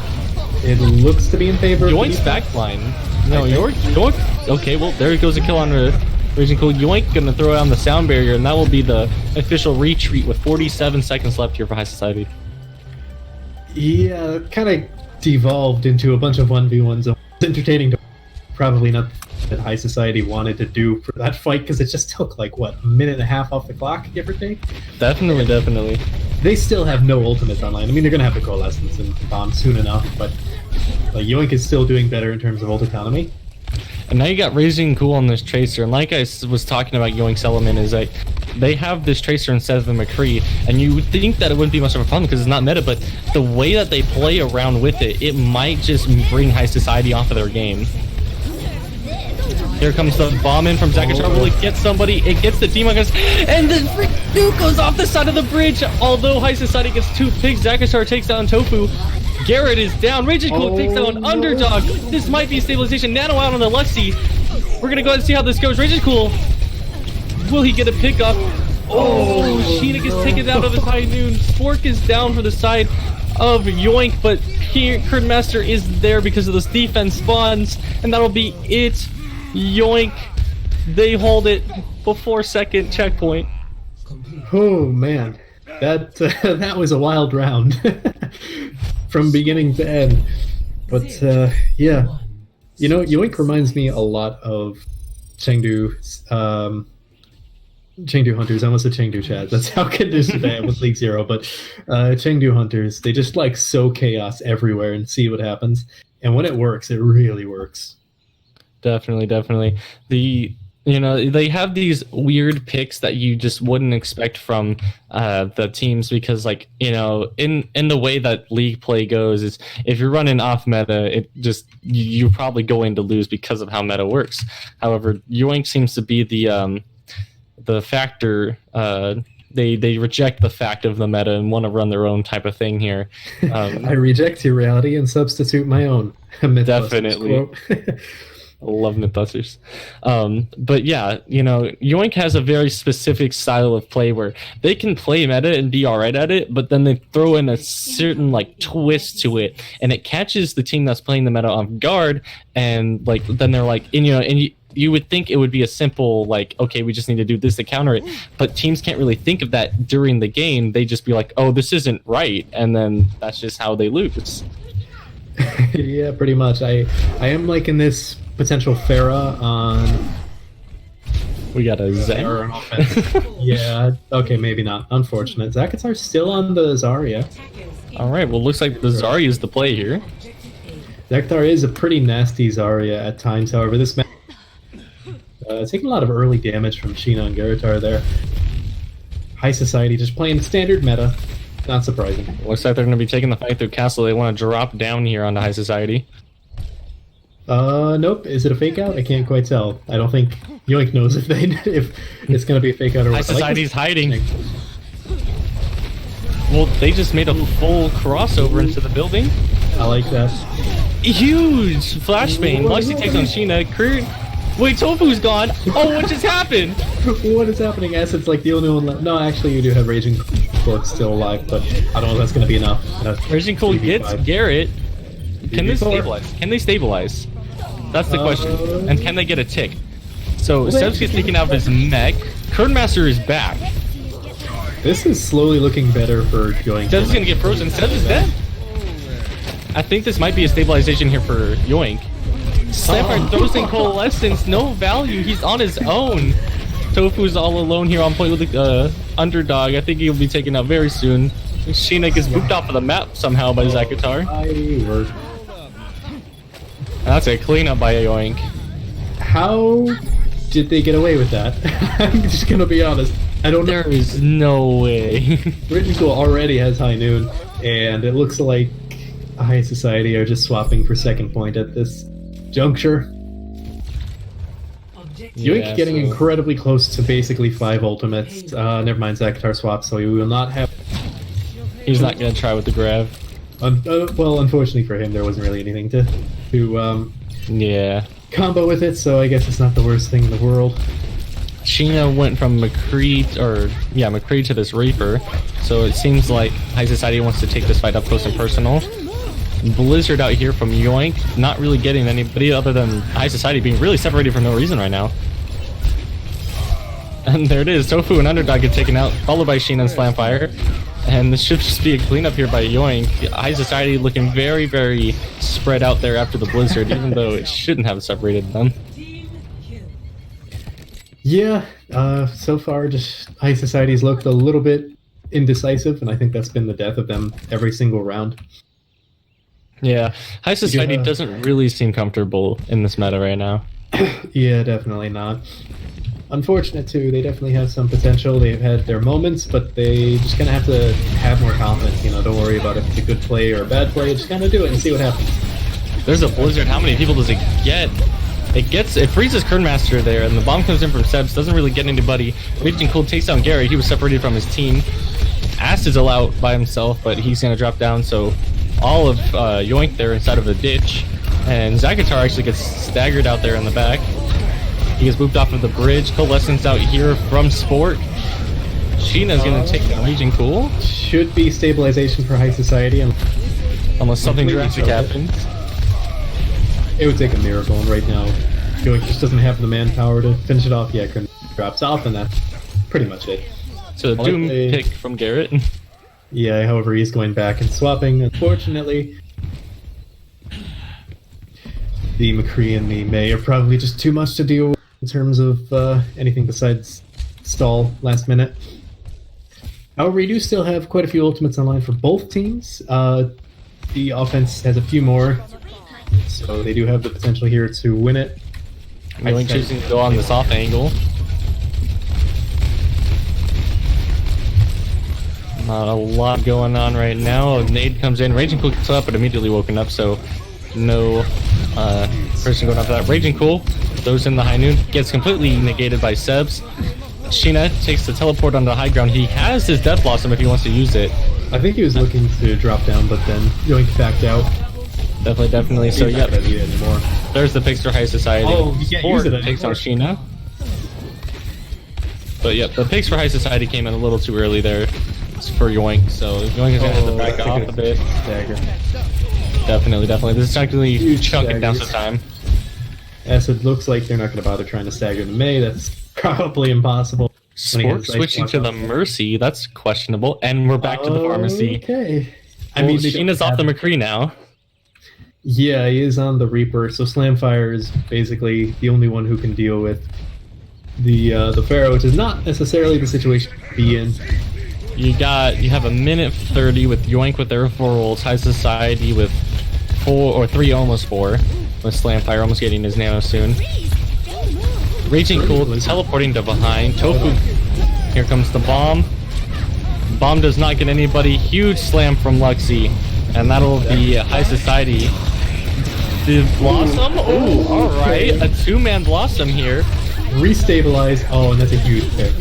it looks to be in favor of Yoink's the back line. No, Yoink. Okay, well, there goes a kill on Raging Cool. Yoink gonna throw down the sound barrier, and that will be the official retreat with 47 seconds left here for High Society. Yeah, kind of devolved into a bunch of 1v1s. It's entertaining to probably not that High Society wanted to do for that fight because it just took like what, a minute and a half off the clock, give or take. Definitely. They still have no ultimates online. I mean, they're gonna have the coalescence and bomb soon enough, but like Yoink is still doing better in terms of ult economy. And now you got Raging Cool on this Tracer, and like I was talking about Yoink's element is like they have this Tracer instead of the McCree, and you would think that it wouldn't be much of a problem because it's not meta, but the way that they play around with it, it might just bring High Society off of their game. Here comes the bomb in from Zakatar. Will it get somebody? It gets the team, and the nuke goes off the side of the bridge. Although High Society gets 2 picks, Zakatar takes down Tofu. Garrett is down. Raging Cool takes down Underdog. This might be stabilization. Nano out on the Luxy. We're gonna go ahead and see how this goes. Raging Cool. Will he get a pickup? Oh, Sheena gets taken out of his high noon. Spork is down for the side of Yoink, but here Kerdmaster is there because of those defense spawns, and that'll be it. Yoink, they hold it before second checkpoint. Oh man, that that was a wild round from beginning to end. But yeah, you know, Yoink reminds me a lot of Chengdu Hunters. I almost said Chengdu Chad. That's how conditioned I am with League Zero. But Chengdu Hunters, they just like sow chaos everywhere and see what happens. And when it works, it really works. Definitely. They have these weird picks that you just wouldn't expect from the teams because, like, you know, in the way that league play goes, is if you're running off meta, it just you're probably going to lose because of how meta works. However, Yoink seems to be the factor. They reject the fact of the meta and want to run their own type of thing here. I reject your reality and substitute my own. Definitely. I love Mythbusters. But yeah, you know, Yoink has a very specific style of play where they can play meta and be alright at it, but then they throw in a certain like twist to it, and it catches the team that's playing the meta off guard, and like then they're like, and you know, and you would think it would be a simple like, okay, we just need to do this to counter it, but teams can't really think of that during the game. They just be like, oh, this isn't right, and then that's just how they lose. Yeah, pretty much. I am liking this potential Pharah on. We got a Zen. Yeah, okay, maybe not. Unfortunate. Zakatar's still on the Zarya. Alright, well, looks like the Zarya is the play here. Zakatar is a pretty nasty Zarya at times, however, this match taking a lot of early damage from Sheena and Garatar there. High Society just playing standard meta. Not surprising. Looks like they're going to be taking the fight through Castle. They want to drop down here onto High Society. Nope. Is it a fake out? I can't quite tell. I don't think Yoink knows if it's going to be a fake out or what. High Society's hiding. Well, they just made a full crossover into the building. I like that. Huge flashbang. Luxy takes on Sheena. Kurt. Wait, Tofu's gone. Oh, what just happened? What is happening? Acid's like the only one left. No, actually, you do have Raging Fork still alive, but I don't know if that's going to be enough. Raging Cool gets Garrett. Can they stabilize? Can they stabilize? That's the question. And can they get a tick? So Sebs gets taken out of his mech. Kerdmaster is back. This is slowly looking better for Yoink. Sebs is going to get frozen. Sebs is dead. I think this might be a stabilization here for Yoink. Slamfire throws in Coalescence. No value. He's on his own. Tofu's all alone here on point with the Underdog. I think he'll be taken out very soon. Sheena gets booped off of the map somehow by Zakatar. That's a cleanup by Yoink. How did they get away with that? I'm just gonna be honest. I don't know. There is no way. Raging Cool already has High Noon, and it looks like High Society are just swapping for second point at this juncture. Yoink getting incredibly close to basically 5 ultimates. Never mind Zakatar swap, so we will not have He's not gonna try with the grab. Well, unfortunately for him, there wasn't really anything to Yeah. combo with it, so I guess it's not the worst thing in the world. Sheena went from McCree to this Reaper, so it seems like High Society wants to take this fight up close and personal. Blizzard out here from Yoink, not really getting anybody other than High Society being really separated for no reason right now. And there it is, Tofu and Underdog get taken out, followed by Sheena and Slamfire. And this should just be a cleanup here by Yoink. High Society looking very, very spread out there after the Blizzard, even though it shouldn't have separated them. Yeah, so far just High Society's looked a little bit indecisive, and I think that's been the death of them every single round. Yeah, High Society doesn't really seem comfortable in this meta right now. Yeah, definitely not. Unfortunate too, they definitely have some potential. They've had their moments, but they just kind of have to have more confidence, don't worry about if it's a good play or a bad play, just kind of do it and see what happens. There's a Blizzard, how many people does it get? It freezes Kernmaster there, and the bomb comes in from Sebs, doesn't really get anybody. Raging Cool takes down Gary, he was separated from his team. Acids out by himself, but he's gonna drop down, so all of Yoink there inside of the ditch, and Zagatar actually gets staggered out there in the back. He gets moved off of the bridge. Coalescence out here from Sport. Sheena's gonna take down Raging Cool. Should be stabilization for High Society. Unless something drastic happens. It would take a miracle, and right now, Yoink just doesn't have the manpower to finish it off. Yeah, Kern drops off, and that's pretty much it. So the Doom pick from Garrett. Yeah, however, he's going back and swapping. Unfortunately, the McCree and the May are probably just too much to deal with in terms of anything besides stall last minute. However, we do still have quite a few ultimates online for both teams. The offense has a few more, so they do have the potential here to win it. Yoink choosing to go on this off angle. Not a lot going on right now. A nade comes in. Raging Cool gets up, but immediately woken up, so no person going after that. Raging Cool throws in the high noon, gets completely negated by Sebs. Sheena takes the teleport on the high ground. He has his Death Blossom if he wants to use it. I think he was looking to drop down, but then Yoink backed out. Definitely. So yeah, there's the picks for High Society. Oh, you can't use it anymore. Takes on Sheena. But yeah, the picks for High Society came in a little too early there for Yoink, so Yoink is gonna have to back off a bit. Stagger. Definitely. This is actually Huge chunking down staggers. some time. Acid looks like they're not going to bother trying to stagger the May. That's probably impossible. Sport switching to the Mercy, that's questionable. And we're back to the Pharmacy. Okay. I mean, Sheena's off the McCree now. Yeah, he is on the Reaper, so Slamfire is basically the only one who can deal with the Pharaoh, which is not necessarily the situation to be in. You have a minute 30 with Yoink with their 4 ults, High Society with 4 or 3, almost 4, with Slamfire almost getting his nano soon. Raging Cool teleporting to behind. Tofu, here comes the bomb. Bomb does not get anybody. Huge slam from Luxy, and that'll be High Society. The Blossom? Oh, alright. A 2-man Blossom here. Restabilize. Oh, and that's a huge pick.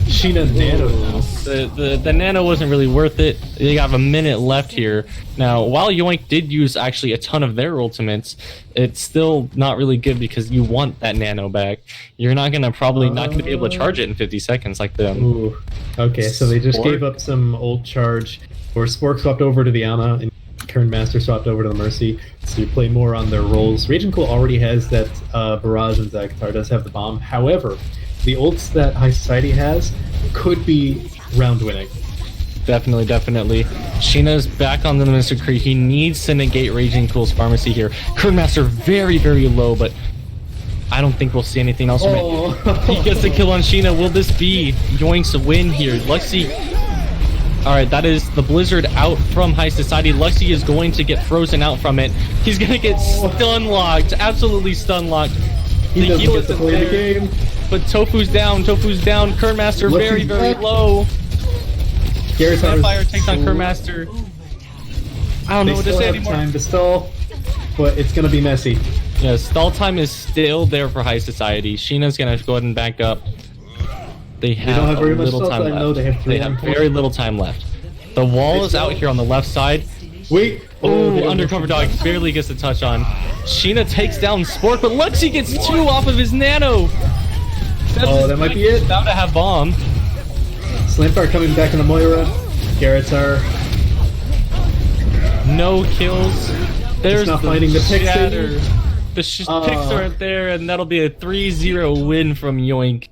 Sheena Nano. The Nano wasn't really worth it. They have a minute left here. Now, while Yoink did use actually a ton of their ultimates, it's still not really good because you want that Nano back. You're not gonna be able to charge it in 50 seconds like them. Ooh. Okay, so they just gave up some old charge, or Spork swapped over to the Ana, and Kernmaster swapped over to the Mercy, so you play more on their roles. Raging Cool already has that Barrage, and Zagatar does have the bomb. However, the ults that High Society has could be round winning. Definitely. Sheena's back on the Mr. Cree. He needs to negate Raging Cool's Pharmacy here. Kernmaster very, very low, but I don't think we'll see anything else from it. He gets the kill on Sheena. Will this be Yoink's win here? Luxy. Alright, that is the Blizzard out from High Society. Luxy is going to get frozen out from it. He's going to get stun-locked. Absolutely stun-locked. He doesn't get to play the game. But Tofu's down. Kernmaster very, very low. Slamfire takes on Kernmaster. I don't know what to say anymore. Time to stall, but it's gonna be messy. Yeah, stall time is still there for High Society. Sheena's gonna go ahead and back up. They don't have very little time left. They have very little time left. The wall is out here on the left side. Wait! Oh, undercover dog barely gets a touch on. Sheena takes down Spork, but Lexi gets 2 off of his nano. That might be it. About to have bomb. Slamfire coming back in the Moira. Garrett's No kills. There's not finding the pick shatter. signal. The picks aren't there, and that'll be a 3-0 win from Yoink.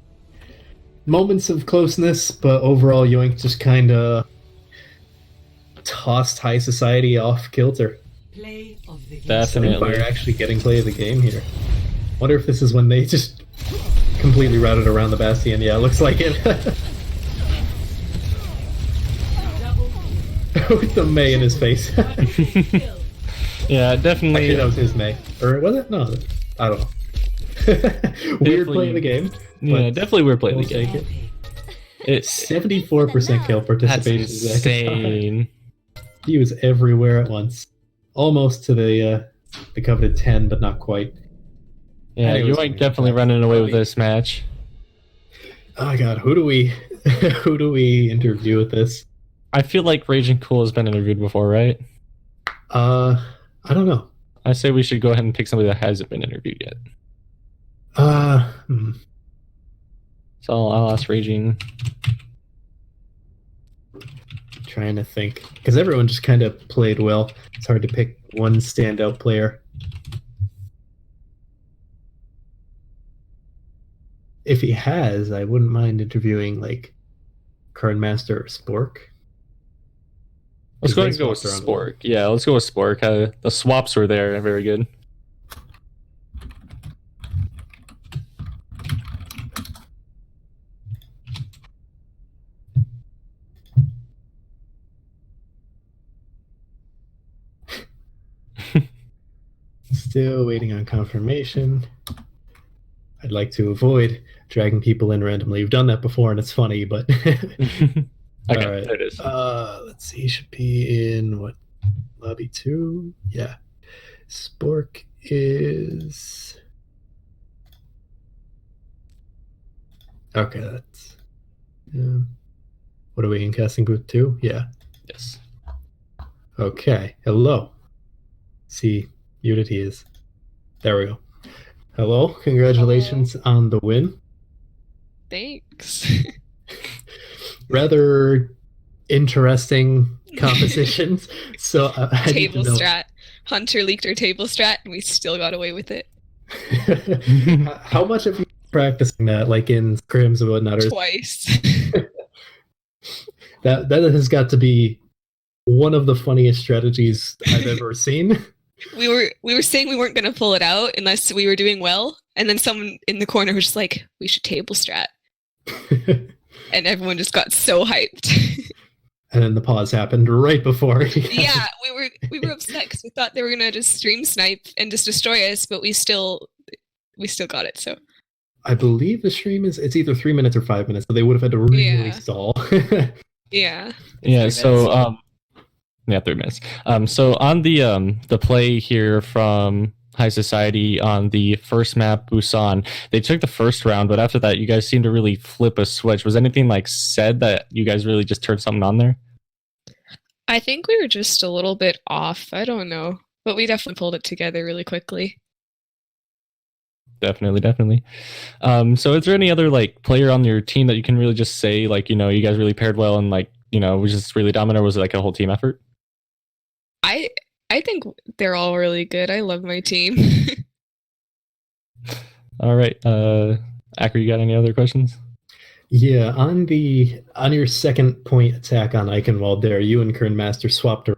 moments of closeness, but overall Yoink just kind of tossed high society off kilter. Play of the game. Definitely. Fire actually getting play of the game here. Wonder if this is when they just completely routed around the Bastion. Yeah, looks like it. With the May in his face. Yeah, definitely. Actually, that was his May. Or was it? No, I don't know. Weird play of the game. Yeah, definitely weird play of the We'll game. take it. It's 74% kill that's participation. insane. He was everywhere at once. Almost to the coveted 10, but not quite. Yeah, Anyways, Yoink definitely running away with this match. Oh god, who do we interview with this? I feel like Raging Cool has been interviewed before, right? I don't know. I say we should go ahead and pick somebody that hasn't been interviewed yet. So I'll ask Raging. Trying to think, because everyone just kind of played well. It's hard to pick one standout player. If he has, I wouldn't mind interviewing like Master or Spork. Let's go ahead and They go with swapped around a lot. Spork. Yeah, let's go with Spork. The swaps were there, very good. Still waiting on confirmation. I'd like to avoid dragging people in randomly. We've done that before and it's funny, but Okay, all right. there it is. Let's see. Should be in what, lobby 2? Yeah. Spork is okay. That's what are we in casting booth 2? Yeah. Yes. Okay. Hello. See, Unity is. There we go. Hello. Congratulations on the win. Thanks. Rather interesting compositions. So I need to Table know. strat. Hunter leaked our table strat, and we still got away with it How much have you been practicing that, like in scrims and whatnot? Or twice. that has got to be one of the funniest strategies I've ever seen. we were saying we weren't going to pull it out unless we were doing well, and then someone in the corner was just like, "We should table strat," and everyone just got so hyped. And then the pause happened right before. Yeah, we were upset because we thought they were gonna just stream snipe and just destroy us, but we still got it. So I believe the stream it's either 3 minutes or 5 minutes, so they would have had to really Yeah. stall. yeah, Yeah, 3 so minutes. yeah, 3 minutes. So on the play here from High Society on the first map, Busan, they took the first round, but after that, you guys seemed to really flip a switch. Was anything like said that you guys really just turned something on there? I think we were just a little bit off. I don't know, but we definitely pulled it together really quickly. Definitely. So is there any other like player on your team that you can really just say like, you know, you guys really paired well and like, you know, was just really dominant, or was it like a whole team effort? I think they're all really good. I love my team. All right. Acker, you got any other questions? Yeah, on your second point attack on Eichenwald there, you and Kern Master swapped around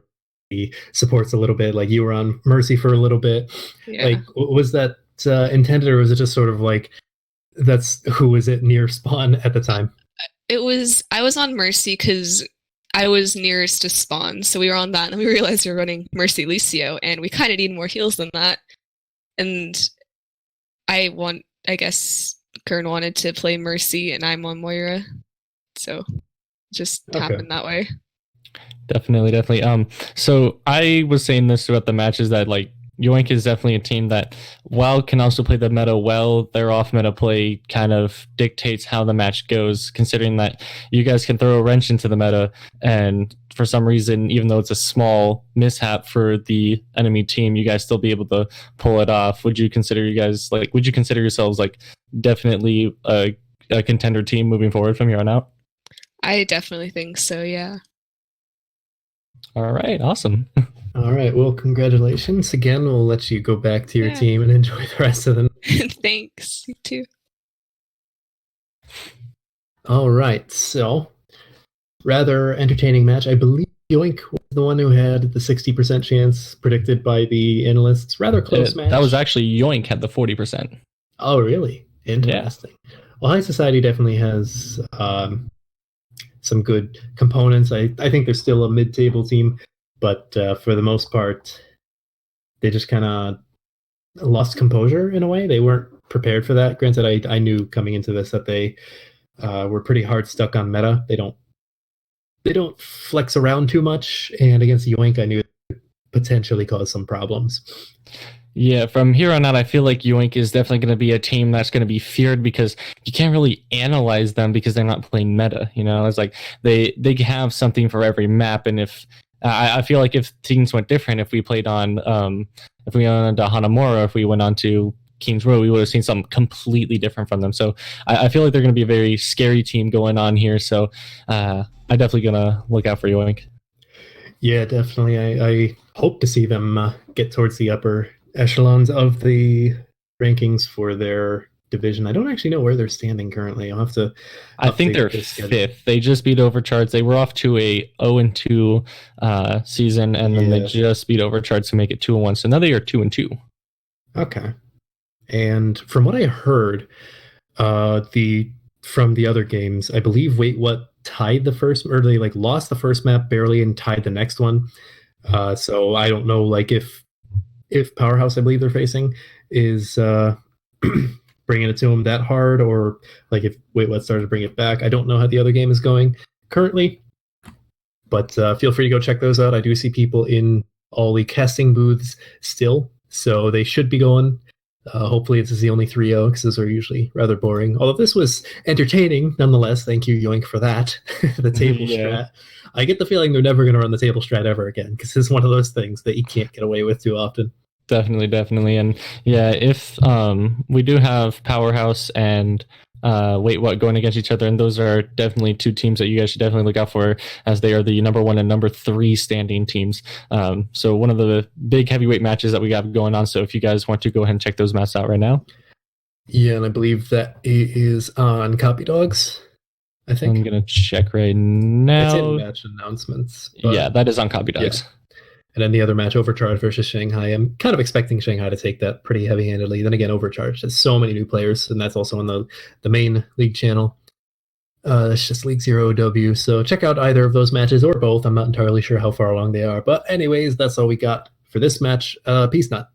the supports a little bit. Like you were on Mercy for a little bit. Yeah. Like, was that intended, or was it just sort of like that's who was it near spawn at the time? I was on Mercy because I was nearest to spawn, so we were on that, and we realized we were running Mercy Lucio, and we kind of need more heals than that. And I guess Kern wanted to play Mercy, and I'm on Moira, so it just happened that way. Definitely. So I was saying this throughout the matches that like Yoink is definitely a team that, while can also play the meta well, their off meta play kind of dictates how the match goes, considering that you guys can throw a wrench into the meta, and for some reason, even though it's a small mishap for the enemy team, you guys still be able to pull it off. Would you consider yourselves like definitely a contender team moving forward from here on out? I definitely think so, yeah. All right, awesome. All right. Well, congratulations again. We'll let you go back to your Yeah. team and enjoy the rest of them. Thanks. You too. All right. So, rather entertaining match. I believe Yoink was the one who had the 60% chance predicted by the analysts. Rather close match. That was actually Yoink had the 40%. Oh, really? Interesting. Yeah. Well, High Society definitely has some good components. I think they're still a mid-table team, but for the most part, they just kind of lost composure in a way. They weren't prepared for that. Granted, I knew coming into this that they were pretty hard stuck on meta. They don't flex around too much, and against Yoink, I knew it could potentially cause some problems. Yeah, from here on out, I feel like Yoink is definitely going to be a team that's going to be feared because you can't really analyze them because they're not playing meta. You know, it's like they have something for every map, and if I feel like if teams went different, if we played on if we went on to Hanamura, if we went on to King's Row, we would have seen something completely different from them. So I feel like they're going to be a very scary team going on here. So I'm definitely going to look out for Yoink. Yeah, definitely. I hope to see them get towards the upper echelons of the rankings for their division. I don't actually know where they're standing currently. I'll have to. I think they're fifth. They just beat Overcharged. They were off to a 0-2 season, and then they just beat Overcharged to make it 2-1. So now they are 2-2. Okay. And from what I heard, from the other games, I believe Wait What tied the first, or they like lost the first map barely and tied the next one. So I don't know, like if Powerhouse, I believe they're facing, is bringing it to them that hard, or like if Wait What started to bring it back. I don't know how the other game is going currently, but feel free to go check those out. I do see people in all the casting booths still, so they should be going. Hopefully it's the only 3-0 because those are usually rather boring. Although this was entertaining nonetheless. Thank you, Yoink, for that. The table strat. I get the feeling they're never going to run the table strat ever again because it's one of those things that you can't get away with too often. Definitely. And yeah, if we do have Powerhouse and Wait What going against each other, and those are definitely two teams that you guys should definitely look out for, as they are the number 1 and number 3 standing teams. So one of the big heavyweight matches that we got going on. So if you guys want to go ahead and check those matches out right now. Yeah, and I believe that it is on Copy Dogs. I think I'm gonna check right now. It's in match announcements. Yeah, that is on Copy Dogs. Yeah. And then the other match, Overcharged versus Shanghai. I'm kind of expecting Shanghai to take that pretty heavy-handedly. Then again, Overcharged has so many new players, and that's also on the main league channel. It's just League 0W. So check out either of those matches or both. I'm not entirely sure how far along they are. But anyways, that's all we got for this match. Peace, not.